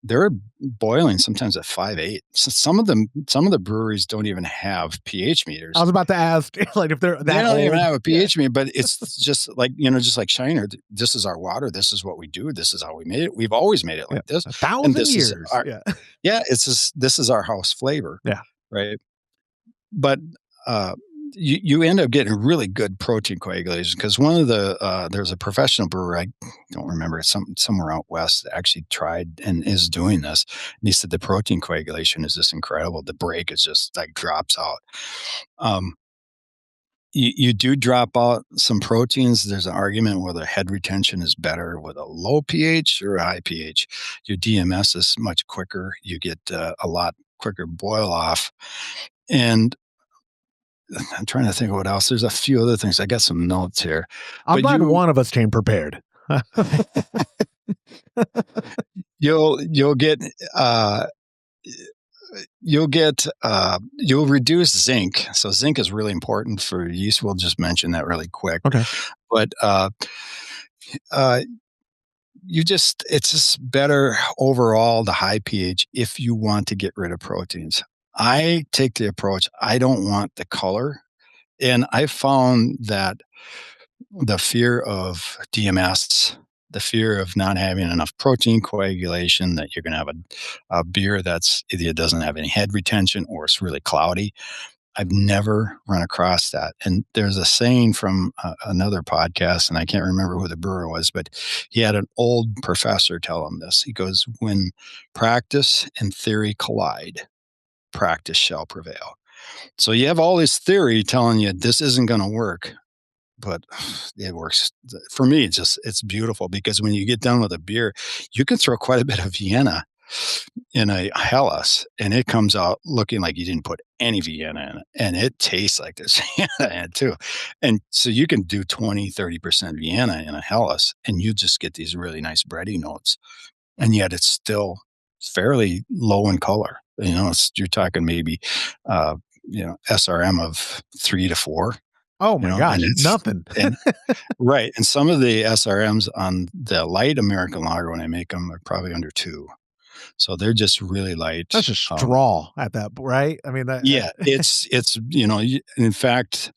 they're boiling sometimes at 5.8. So some of the breweries don't even have pH meters.
I was about to ask, like, if they're that
They don't
old.
even have a pH meter, but it's just like, just like Shiner. This is our water. This is what we do. This is how we made it. We've always made it like this.
1,000
this
years.
Is our, this is our house flavor.
Yeah.
Right. But you end up getting really good protein coagulation because one of the there's a professional brewer, I don't remember, somewhere out west that actually tried and is doing this. And he said the protein coagulation is just incredible. The break is just like drops out. You do drop out some proteins. There's an argument whether head retention is better with a low pH or a high pH. Your DMS is much quicker. You get a lot quicker boil off. And I'm trying to think of what else. There's a few other things. I got some notes here.
I'm glad one of us came prepared.
You'll reduce zinc. So zinc is really important for yeast. We'll just mention that really quick.
Okay.
But it's just better overall, the high pH, if you want to get rid of proteins. I take the approach, I don't want the color. And I found that the fear of DMS, the fear of not having enough protein coagulation, that you're going to have a beer that's either doesn't have any head retention or it's really cloudy. I've never run across that. And there's a saying from another podcast, and I can't remember who the brewer was, but he had an old professor tell him this. He goes, when practice and theory collide, practice shall prevail. So you have all this theory telling you this isn't going to work, but it works. For me, it's beautiful because when you get done with a beer, you can throw quite a bit of Vienna in a Helles and it comes out looking like you didn't put any Vienna in it, and it tastes like there's Vienna in it too. And so you can do 20-30% Vienna in a Helles and you just get these really nice bready notes, and yet it's still fairly low in color. You're talking maybe SRM of 3 to 4.
Oh my gosh, nothing.
Right. And some of the SRMs on the light American lager, when I make them, are probably under 2. So they're just really light.
That's a straw at that, right? I mean,
it's in fact,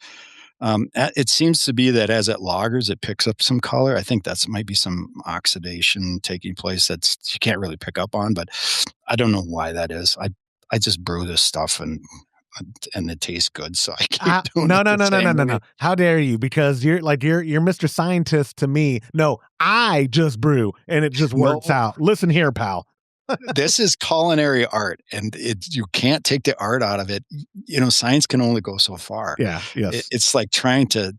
it seems to be that as it lagers, it picks up some color. I think that's might be some oxidation taking place that's you can't really pick up on, but I don't know why that is. I just brew this stuff and it tastes good, so I keep doing it.
No. How dare you? Because you're Mr. Scientist to me. No, I just brew and it just works out. Listen here, pal.
This is culinary art, and you can't take the art out of it. Science can only go so far.
Yeah, yes.
It's like trying to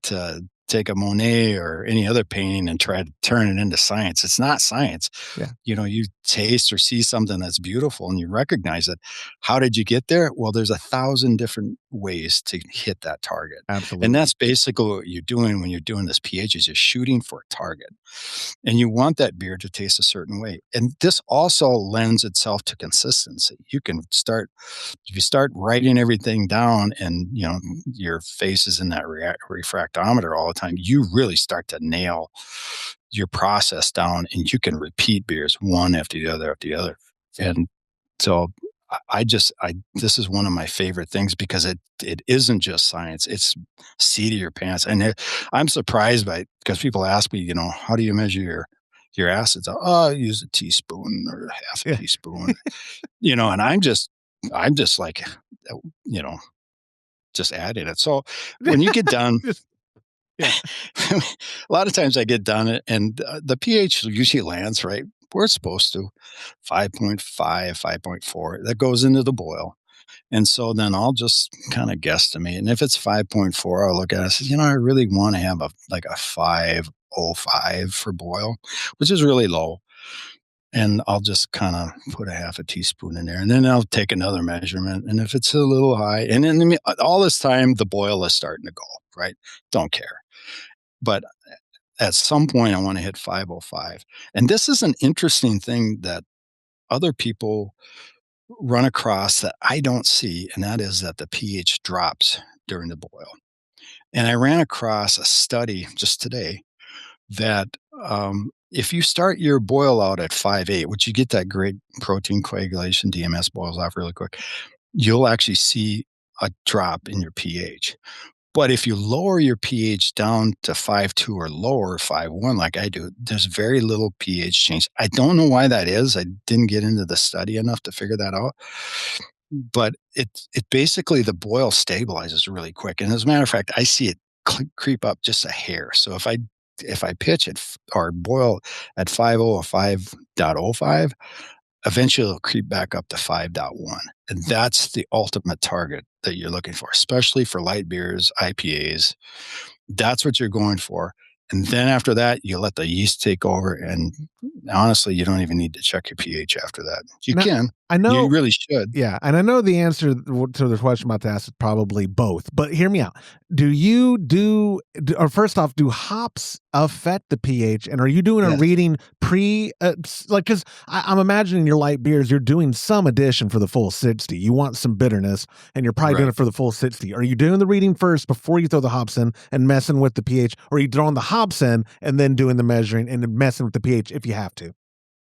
take a Monet or any other painting and try to turn it into science. It's not science.
Yeah.
You taste or see something that's beautiful and you recognize it. How did you get there? Well, there's 1,000 different ways to hit that target.
Absolutely.
And that's basically what you're doing when you're doing this pH is you're shooting for a target. And you want that beer to taste a certain way. And this also lends itself to consistency. You can if you start writing everything down and, your face is in that refractometer all the time, you really start to nail your process down and you can repeat beers one after the other. And so this is one of my favorite things because it isn't just science. It's seat of your pants. And I'm surprised by it because people ask me, how do you measure your acids? I use a teaspoon or half a teaspoon, and I'm just like, just adding it. So when you get done, a lot of times I get done and the pH usually lands right where it's supposed to, 5.5, 5.4. That goes into the boil. And so then I'll just kind of guesstimate. And if it's 5.4, I'll look at it and say, I really want to have a 5.05 for boil, which is really low. And I'll just kind of put a half a teaspoon in there. And then I'll take another measurement. And if it's a little high, and then all this time, the boil is starting to go, right? Don't care. But at some point, I want to hit 505. And this is an interesting thing that other people run across that I don't see, and that is that the pH drops during the boil. And I ran across a study just today that if you start your boil out at 5.8, which you get that great protein coagulation, DMS boils off really quick, you'll actually see a drop in your pH. But if you lower your pH down to 5.2 or lower, 5.1 like I do, there's very little pH change. I don't know why that is. I didn't get into the study enough to figure that out. But it basically, the boil stabilizes really quick. And as a matter of fact, I see it creep up just a hair. So if I pitch it or boil at 5.0 or 5.05, eventually it'll creep back up to 5.1. And that's the ultimate target that you're looking for, especially for light beers, IPAs. That's what you're going for. And then after that, you let the yeast take over. And honestly, you don't even need to check your pH after that. You can.
I know.
You really should.
Yeah. And I know the answer to the question about to ask is probably both. But hear me out. Or first off, do hops affect the pH? And are you doing a reading because I'm imagining your light beers, you're doing some addition for the full 60. You want some bitterness, and you're probably doing it for the full 60. Are you doing the reading first before you throw the hops in and messing with the pH? Or are you throwing the hops in and then doing the measuring and messing with the pH if you have to?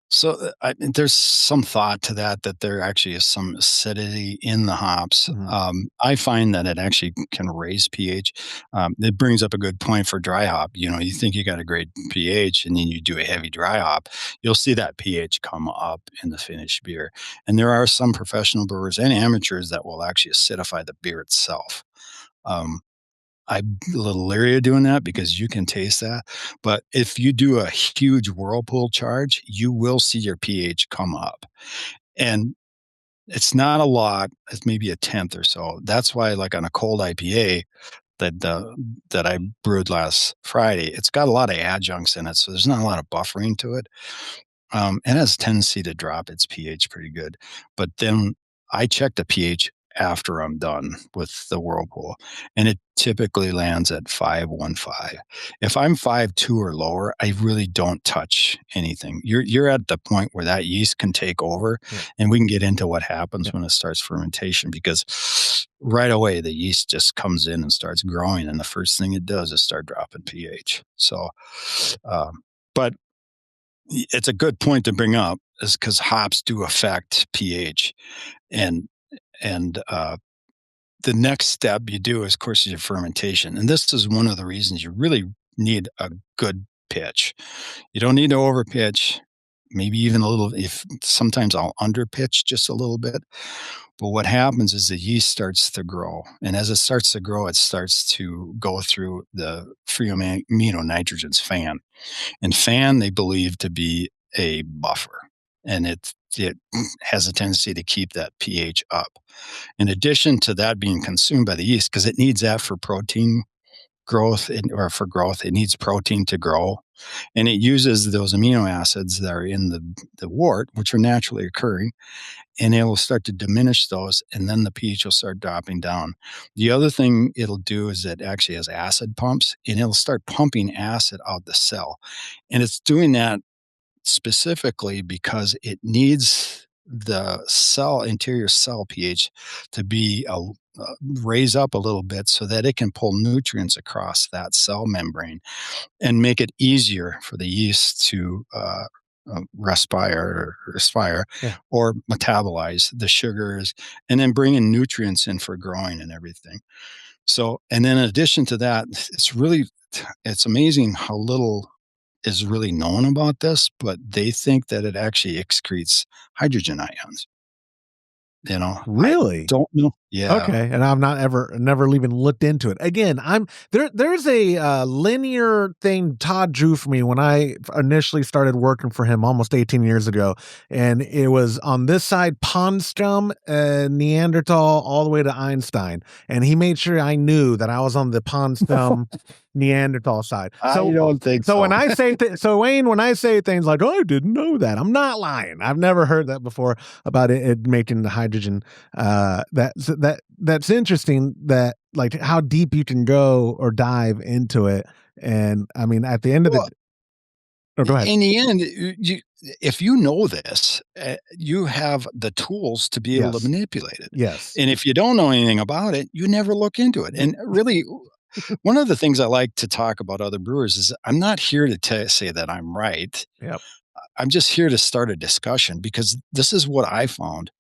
So there's some thought to that there actually is some acidity in the hops.
Mm-hmm.
I find that it actually can raise pH. It brings up a good point for dry hop. You think you got a great pH, and then you do a heavy dry hop, you'll see that pH come up in the finished beer. And there are some professional brewers and amateurs that will actually acidify the beer itself. I'm a little leery of doing that because you can taste that. But if you do a huge whirlpool charge, you will see your pH come up. And it's not a lot. It's maybe a tenth or so. That's why, like on a cold IPA that I brewed last Friday, it's got a lot of adjuncts in it. So there's not a lot of buffering to it. It has a tendency to drop its pH pretty good. But then I check the pH after I'm done with the whirlpool, and it typically lands at 5.15. If I'm 5.2 or lower, I really don't touch anything. You're at the point where that yeast can take over, and we can get into what happens when it starts fermentation, because right away the yeast just comes in and starts growing, and the first thing it does is start dropping pH. So, but it's a good point to bring up, is because hops do affect pH, and the next step you do, of course, is your fermentation. And this is one of the reasons you really need a good pitch. You don't need to over pitch, maybe even a little. If sometimes I'll under pitch just a little bit. But what happens is the yeast starts to grow. And as it starts to grow, it starts to go through the free amino nitrogens fan. And fan, they believe to be a buffer. And it has a tendency to keep that pH up. In addition to that being consumed by the yeast, because it needs that for protein growth, or for growth, it needs protein to grow. And it uses those amino acids that are in the wort, which are naturally occurring, and it will start to diminish those, and then the pH will start dropping down. The other thing it'll do is it actually has acid pumps, and it'll start pumping acid out the cell. And it's doing that specifically because it needs the interior cell pH to be raise up a little bit so that it can pull nutrients across that cell membrane and make it easier for the yeast to respire or metabolize the sugars, and then bring in nutrients in for growing and everything. So, and then in addition to that, it's amazing how little is really known about this, but they think that it actually excretes hydrogen ions.
Really?
I don't know. Yeah.
Okay, and I've never even looked into it. Again, there's a linear thing Todd drew for me when I initially started working for him almost 18 years ago, and it was on this side pond scum, Neanderthal, all the way to Einstein, and he made sure I knew that I was on the pond scum Neanderthal side. So,
I don't think so.
When I say Wayne, when I say things like, "Oh, I didn't know that," I'm not lying. I've never heard that before about it making the hydrogen. That's interesting. That, like, how deep you can go or dive into it And I mean, at the end of the, oh, go ahead.
In the end, if you know this, you have the tools to be able to
Yes.
manipulate it.
Yes.
And if you don't know anything about it, you never look into it. And really, one of the things I like to talk about other brewers is I'm not here to say that I'm right.
Yep.
I'm just here to start a discussion because this is what I found.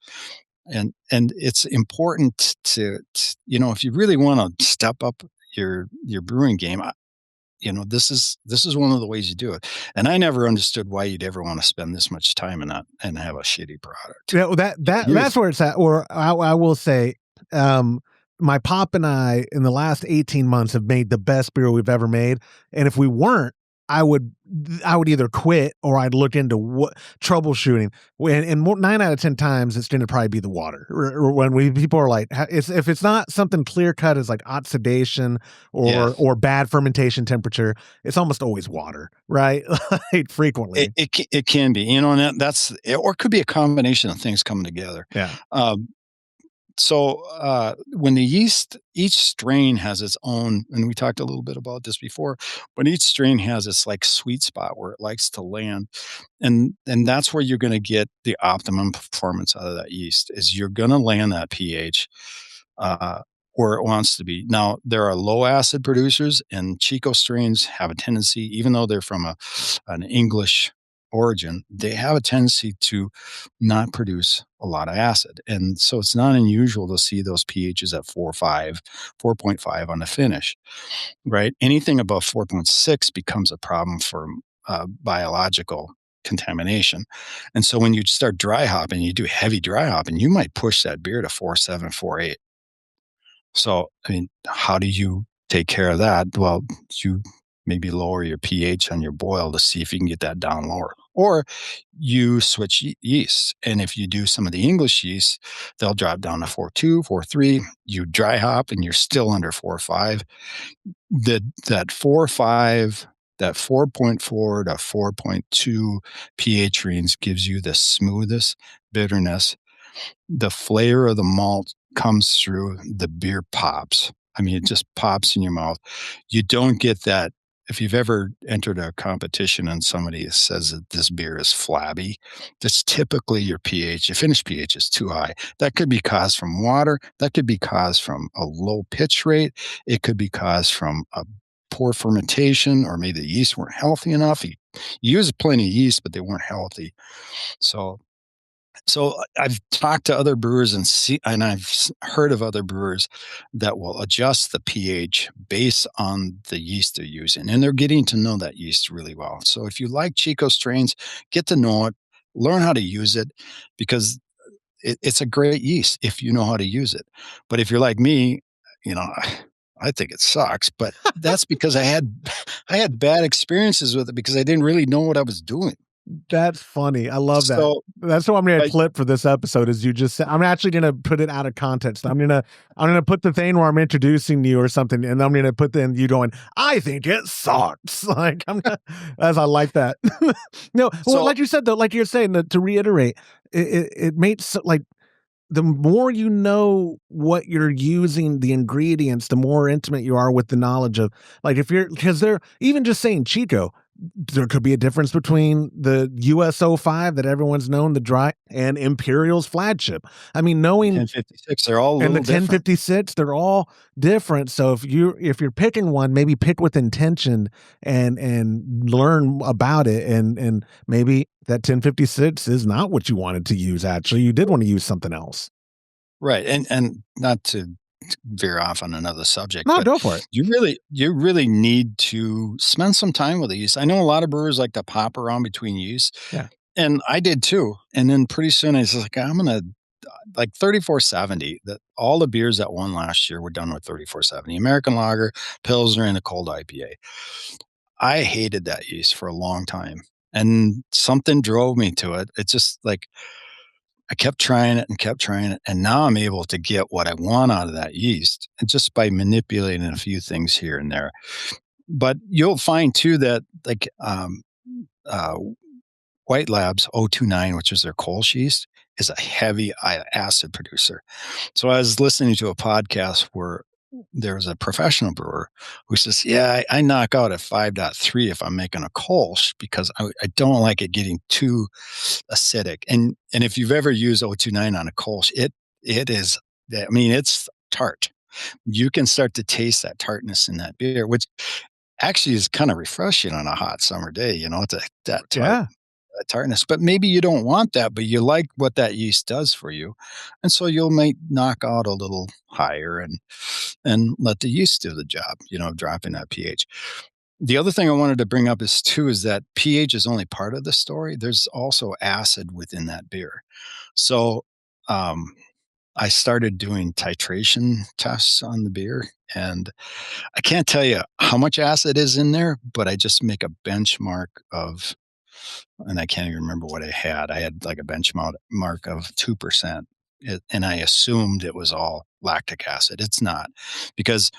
And it's important to if you really want to step up your brewing game, this is one of the ways you do it. And I never understood why you'd ever want to spend this much time in that and have a shitty product.
Yeah, well, that's where it's at. Or I will say, my pop and I in the last 18 months have made the best beer we've ever made. And if we weren't, I would either quit or I'd look into what troubleshooting. And 9 out of 10 times it's going to probably be the water. Or when people are like, if it's not something clear cut as like oxidation or bad fermentation temperature, it's almost always water, right? Like frequently,
it can be, and or it could be a combination of things coming together.
Yeah.
So when the yeast, each strain has its own, and we talked a little bit about this before, but each strain has its like sweet spot where it likes to land. And that's where you're going to get the optimum performance out of that yeast is you're going to land that pH where it wants to be. Now, there are low acid producers, and Chico strains have a tendency, even though they're from an English origin, they have a tendency to not produce a lot of acid. And so it's not unusual to see those pHs at 4.5 on the finish, right? Anything above 4.6 becomes a problem for biological contamination. And so when you start dry hopping, you do heavy dry hopping, you might push that beer to 4.7, 4.8. So, I mean, how do you take care of that? Well, you maybe lower your pH on your boil to see if you can get that down lower. Or you switch yeast. And if you do some of the English yeast, they'll drop down to 4.2, 4.3. You dry hop and you're still under 4.5. That 4.5, that 4.4 to 4.2 pH range gives you the smoothest bitterness. The flavor of the malt comes through, the beer pops. I mean, it just pops in your mouth. You don't get that. If you've ever entered a competition and somebody says that this beer is flabby, that's typically your pH. Your finished pH is too high. That could be caused from water. That could be caused from a low pitch rate. It could be caused from a poor fermentation, or maybe the yeast weren't healthy enough. You use plenty of yeast, but they weren't healthy. So I've talked to other brewers and I've heard of other brewers that will adjust the pH based on the yeast they're using, and they're getting to know that yeast really well. So if you like Chico strains, get to know it, learn how to use it, because it's a great yeast if you know how to use it. But if you're like me, I think it sucks, but that's because I had bad experiences with it because I didn't really know what I was doing.
That's funny. I love that.
So,
That's what I'm going to clip for this episode. Is you just said, I'm actually going to put it out of context. I'm going to put the thing where I'm introducing you or something, and I'm going to put then you going, I think it sucks. Like as I like that. No, well, like you said though, like you're saying, to reiterate, it makes like the more you know what you're using, the ingredients, the more intimate you are with the knowledge of, like, because they're even just saying Chico, there could be a difference between the US-05 that everyone's known, the dry, and Imperial's flagship. I mean, knowing
1056, they're all a little
and the 1056, they're all different. So if you're picking one, maybe pick with intention and learn about it, and maybe that 1056 is not what you wanted to use. Actually, you did want to use something else,
right? And not to veer off on another subject.
No, go for it.
You really need to spend some time with the yeast. I know a lot of brewers like to pop around between yeast.
Yeah.
And I did too. And then pretty soon I was like, I'm going to like 3470, that all the beers that won last year were done with 3470, American lager, Pilsner, and a cold IPA. I hated that yeast for a long time. And something drove me to it. It's just like, I kept trying it. And now I'm able to get what I want out of that yeast, and just by manipulating a few things here and there. But you'll find too that like White Labs 029, which is their Kolsch yeast, is a heavy acid producer. So I was listening to a podcast where there was a professional brewer who says, yeah, I knock out at 5.3 if I'm making a Kolsch because I don't like it getting too acidic. And if you've ever used 029 on a Kolsch, it is, I mean, it's tart. You can start to taste that tartness in that beer, which actually is kind of refreshing on a hot summer day, it's that tart.
Yeah.
Tartness, but maybe you don't want that, but you like what that yeast does for you, and so you'll might knock out a little higher and let the yeast do the job, dropping that pH. The other thing I wanted to bring up is that pH is only part of the story. There's also acid within that beer, so I started doing titration tests on the beer, and I can't tell you how much acid is in there, but I just make a benchmark of, and I can't even remember what I had. I had like a benchmark of 2%. And I assumed it was all lactic acid. It's not, because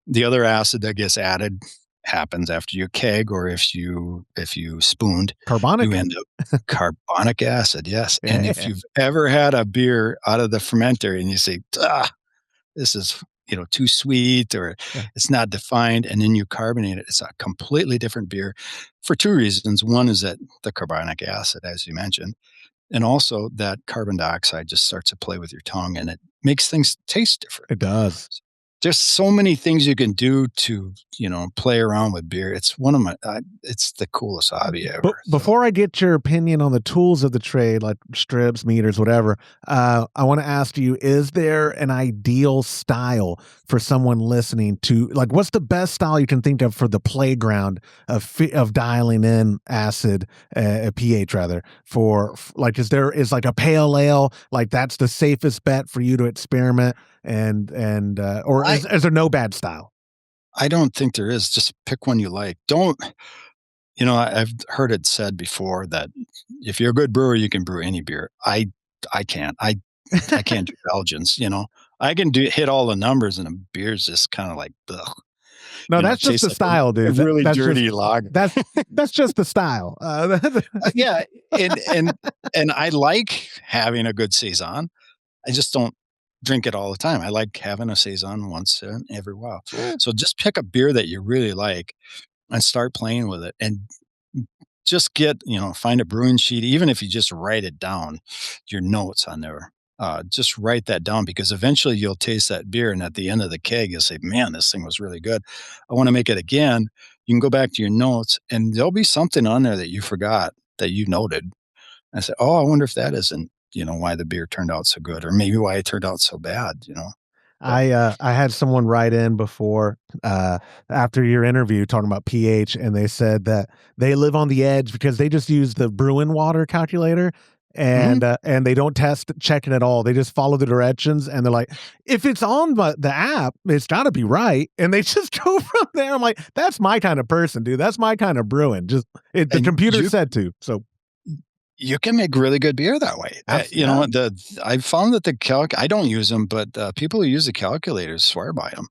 the other acid that gets added happens after you keg, or if you spooned,
Carbonic.
you end up carbonic acid. Yes.
Yeah.
And if you've ever had a beer out of the fermenter and you say, this is too sweet, or it's not defined, and then you carbonate it, it's a completely different beer for two reasons. One is that the carbonic acid, as you mentioned, and also that carbon dioxide just starts to play with your tongue, and it makes things taste different.
It does.
There's so many things you can do to, play around with beer. It's one of my, it's the coolest hobby ever.
But before I get your opinion on the tools of the trade, like strips, meters, whatever, I want to ask you, is there an ideal style for someone listening to, like, what's the best style you can think of for the playground of dialing in acid, pH rather, for like, is like a pale ale, like that's the safest bet for you to experiment? Or is there no bad style?
I don't think there is. Just pick one you like. Don't, I've heard it said before that if you're a good brewer, you can brew any beer. I can't. I can't do Belgians, I can hit all the numbers, and a beer's just kind of like, ugh.
No, that's just the style, dude.
Really
that's
dirty
just,
lager.
That's just the style.
Yeah, and I like having a good saison. I just don't drink it all the time. I like having a saison once in every while. So just pick a beer that you really like and start playing with it, and just find a brewing sheet. Even if you just write it down, your notes on there, just write that down, because eventually you'll taste that beer, and at the end of the keg, you'll say, man, this thing was really good. I want to make it again. You can go back to your notes, and there'll be something on there that you forgot that you noted. I said, oh, I wonder if that isn't, why the beer turned out so good, or maybe why it turned out so bad,
I had someone write in before, after your interview, talking about pH, and they said that they live on the edge because they just use the Brewing water calculator, and they don't check it at all. They just follow the directions, and they're like, if it's on the app, it's got to be right, and they just go from there. I'm like, that's my kind of person, dude. That's my kind of brewing. Just the computer said to. So
you can make really good beer that way. I found that I don't use them, but people who use the calculators swear by them.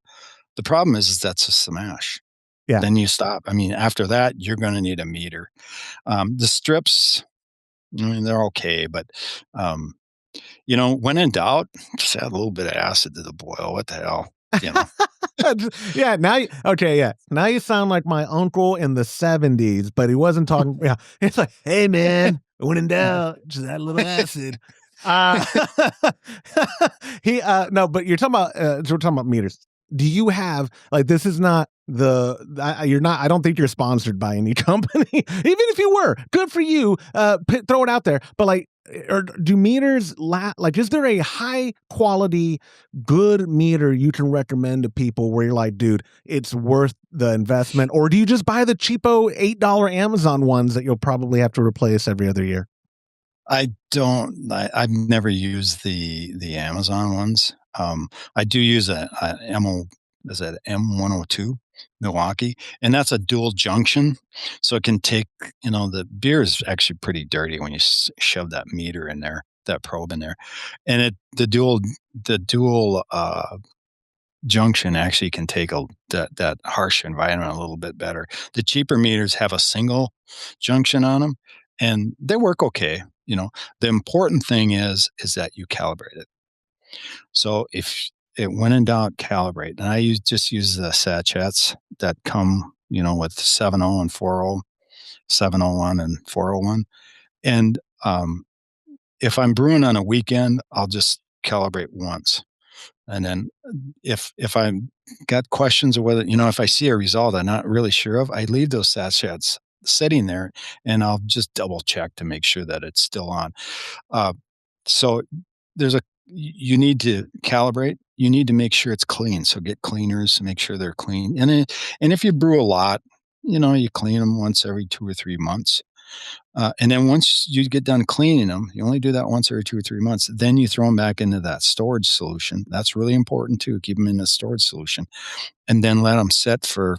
The problem is that's a smash.
Yeah.
Then you stop. I mean, after that, you're going to need a meter. The strips, I mean, they're okay, but when in doubt, just add a little bit of acid to the boil. What the hell?
Yeah. Now you sound like my uncle in the 70s, but he wasn't talking. Yeah. It's like, hey man, when in doubt, just add a little acid. No, but we're talking about meters. Do you have, like, this is not I don't think you're sponsored by any company. Even if you were, good for you. Throw it out there. But like, or do meters like, is there a high quality, good meter you can recommend to people where you're like, dude, it's worth the investment? Or do you just buy the cheapo $8 Amazon ones that you'll probably have to replace every other year?
I've never used the Amazon ones. I do use a M102 Milwaukee, and that's a dual junction. So it can take, the beer is actually pretty dirty when you shove that meter in there, that probe in there. And the dual junction actually can take that harsh environment a little bit better. The cheaper meters have a single junction on them, and they work okay. The important thing is that you calibrate it. So if when in doubt, calibrate. And I just use the sachets that come, with 7.0 and 4.0, 701 and 401. And if I'm brewing on a weekend, I'll just calibrate once. And then if I got questions of whether, if I see a result I'm not really sure of, I leave those sachets sitting there and I'll just double check to make sure that it's still on. So you need to calibrate. You need to make sure it's clean. So get cleaners to make sure they're clean. And if you brew a lot, you clean them once every 2 or 3 months. And then once you get done cleaning them, you only do that once every 2 or 3 months. Then you throw them back into that storage solution. That's really important too. Keep them in the storage solution, and then let them sit for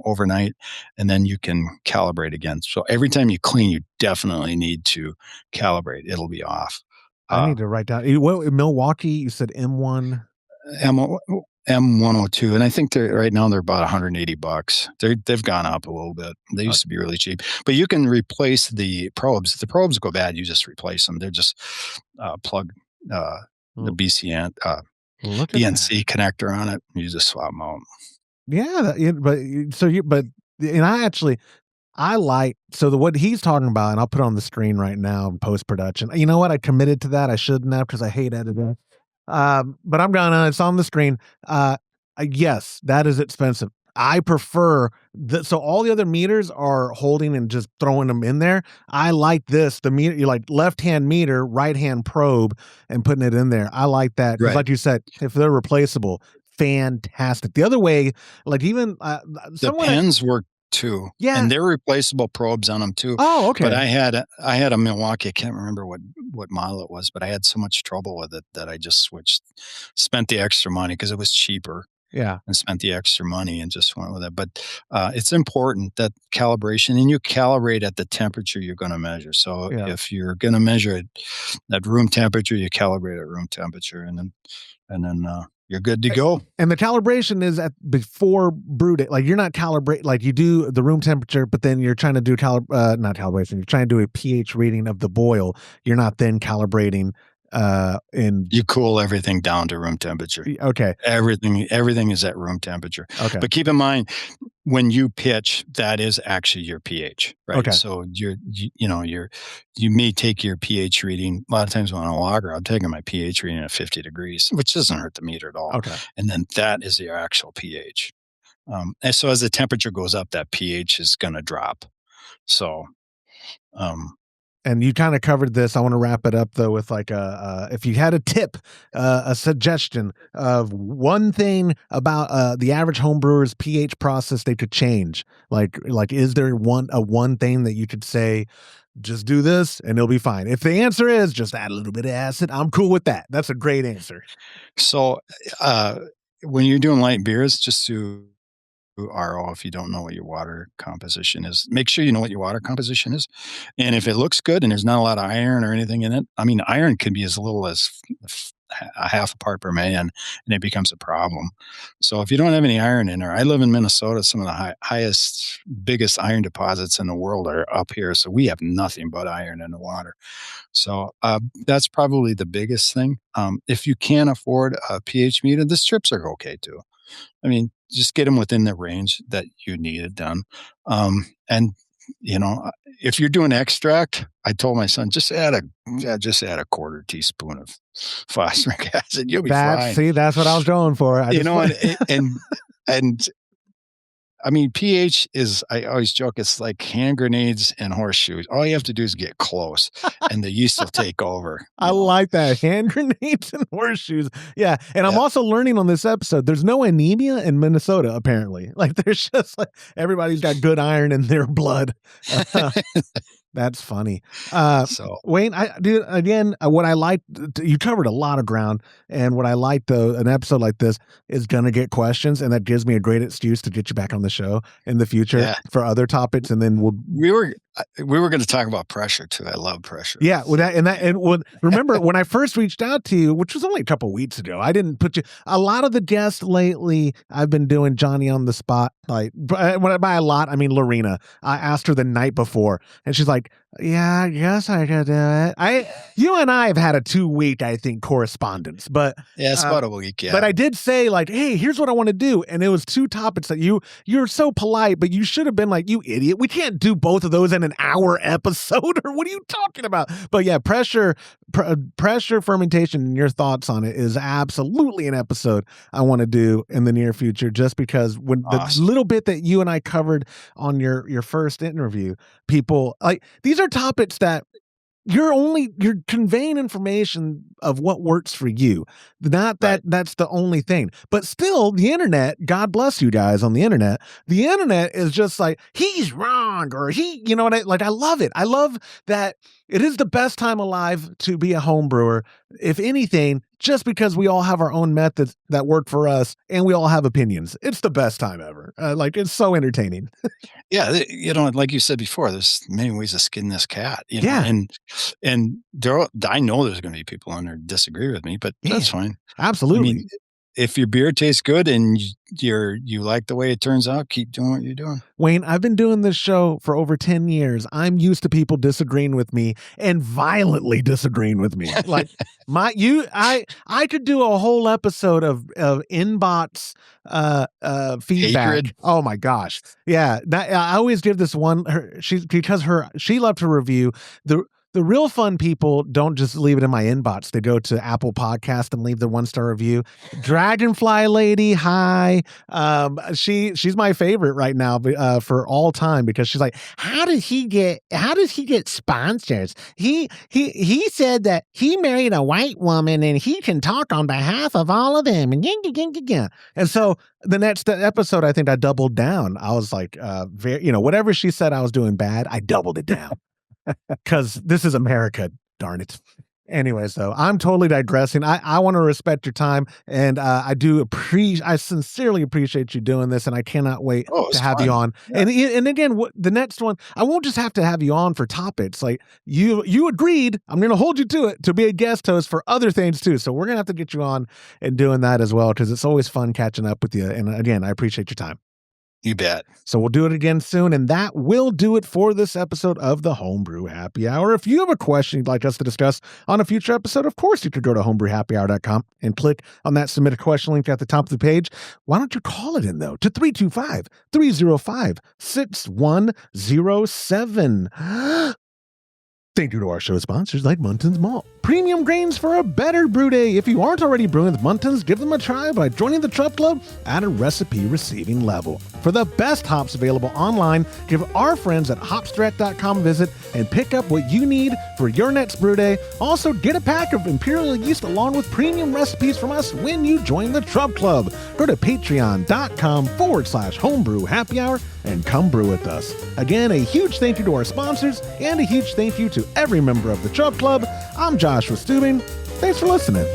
overnight, and then you can calibrate again. So every time you clean, you definitely need to calibrate. It'll be off.
I need to write down. What, Milwaukee? You said M1.
M102, and I think right now they're about $180. They've gone up a little bit. They used to be really cheap, but you can replace the probes. If the probes go bad, you just replace them. They're just plug the BNC connector on it. You just swap them out.
Yeah, I like, what he's talking about, and I'll put it on the screen right now in post-production. You know what? I committed to that. I shouldn't have, because I hate editing. But I'm gonna, it's on the screen. Yes, that is expensive. I prefer so all the other meters are holding and just throwing them in there. I like this, the meter, you like left-hand meter, right-hand probe, and putting it in there. I like that. Because like you said, if they're replaceable, fantastic. The other way, like even
the pens work too.
Yeah.
And they're replaceable probes on them too.
Oh, okay.
But I had a Milwaukee, I can't remember what model it was, but I had so much trouble with it that I just spent the extra money because it was cheaper.
Yeah.
And spent the extra money and just went with it. But it's important that calibration, and you calibrate at the temperature you're going to measure. So if you're going to measure it at room temperature, you calibrate at room temperature, and then you're good to go.
And the calibration is at before brew day. Like you're not calibrate, like you do the room temperature, but then you're trying to do not calibration. You're trying to do a pH reading of the boil. You're not then calibrating.
You cool everything down to room temperature.
Okay.
Everything is at room temperature.
Okay.
But keep in mind, when you pitch, that is actually your pH, right?
Okay.
So you may take your pH reading. A lot of times when I'm a lager, I'm taking my pH reading at 50 degrees, which doesn't hurt the meter at all.
Okay.
And then that is your actual pH. And so as the temperature goes up, that pH is going to drop. So,
and you kind of covered this. I want to wrap it up though with like if you had a tip, a suggestion of one thing about the average homebrewer's pH process they could change. Like is there one thing that you could say, just do this and it'll be fine? If the answer is just add a little bit of acid, I'm cool with that. That's a great answer.
So when you're doing light beers, just do RO if you don't know what your water composition is. Make sure you know what your water composition is. And if it looks good and there's not a lot of iron or anything in it, I mean, iron can be as little as a half a part per million, and it becomes a problem. So if you don't have any iron in there, I live in Minnesota. Some of the highest, biggest iron deposits in the world are up here. So we have nothing but iron in the water. So that's probably the biggest thing. If you can't afford a pH meter, the strips are okay too. I mean, just get them within the range that you need it done. And if you're doing extract, I told my son, just add a quarter teaspoon of phosphoric acid. You'll be fine.
See, that's what I was going for.
And I mean, pH is, I always joke, it's like hand grenades and horseshoes. All you have to do is get close and the yeast will take over.
I like that. Hand grenades and horseshoes. Yeah. And I'm also learning on this episode, there's no anemia in Minnesota, apparently. Like there's just like, everybody's got good iron in their blood. That's funny. Wayne, what I like, you covered a lot of ground, and what I like though, an episode like this is going to get questions, and that gives me a great excuse to get you back on the show in the future for other topics, and then we were
going to talk about pressure too. I love pressure.
Yeah, remember when I first reached out to you, which was only a couple weeks ago, I didn't put you. A lot of the guests lately, I've been doing Johnny on the spot. Like when I buy a lot, I mean Lorena. I asked her the night before, and she's like, Yeah, I guess I could do it. You and I have had a 2-week, I think, correspondence, but
Yeah, it's about a week. Yeah,
but I did say like, hey, here's what I want to do, and it was 2 topics that you're so polite, but you should have been like, you idiot, we can't do both of those in an hour episode, or what are you talking about? But yeah, pressure fermentation, and your thoughts on it is absolutely an episode I want to do in the near future, just because when the little bit that you and I covered on your first interview, people like these are topics that you're conveying information of what works for you. Not that that's the only thing. But still, the internet, God bless you guys on the internet. The internet is just like, he's wrong, or you know what I love it. I love that it is the best time alive to be a home brewer. If anything, just because we all have our own methods that work for us and we all have opinions. It's the best time ever. It's so entertaining.
Yeah, like you said before, there's many ways to skin this cat.
Yeah.
And I know there's going to be people on there who disagree with me, but that's fine.
Absolutely.
I mean, if your beer tastes good and you like the way it turns out, keep doing what you're doing.
Wayne, I've been doing this show for over 10 years. I'm used to people disagreeing with me and violently disagreeing with me. Like I could do a whole episode of inbox feedback.
Hatred.
Oh my gosh. Yeah. I always give this one, she loved to review the real fun people don't just leave it in my inbox. They go to Apple Podcast and leave the 1-star review. Dragonfly Lady, hi. She's my favorite right now for all time, because she's like, how does he get sponsors? He said that he married a white woman and he can talk on behalf of all of them. And so the next episode, I think I doubled down. I was like, whatever she said I was doing bad, I doubled it down. Because this is America, darn it. Anyways, though, I'm totally digressing. I want to respect your time, and I sincerely appreciate you doing this, and I cannot wait to have you on. Yeah. And again, the next one, I won't just have to have you on for topics. Like you agreed, I'm going to hold you to it, to be a guest host for other things too. So we're going to have to get you on and doing that as well, because it's always fun catching up with you. And again, I appreciate your time.
You bet.
So we'll do it again soon, and that will do it for this episode of the Homebrew Happy Hour. If you have a question you'd like us to discuss on a future episode, of course you could go to homebrewhappyhour.com and click on that submit a question link at the top of the page. Why don't you call it in, though, to 325-305-6107. Thank you to our show sponsors like Muntons Malt. Premium grains for a better brew day. If you aren't already brewing with Muntons, give them a try by joining the Trup Club at a recipe receiving level. For the best hops available online, give our friends at hopstrat.com a visit and pick up what you need for your next brew day. Also, get a pack of Imperial yeast along with premium recipes from us when you join the Trup Club. Go to patreon.com/homebrew happy hour and come brew with us. Again, a huge thank you to our sponsors and a huge thank you to every member of the Trup Club. I'm Joshua Stubing. Thanks for listening.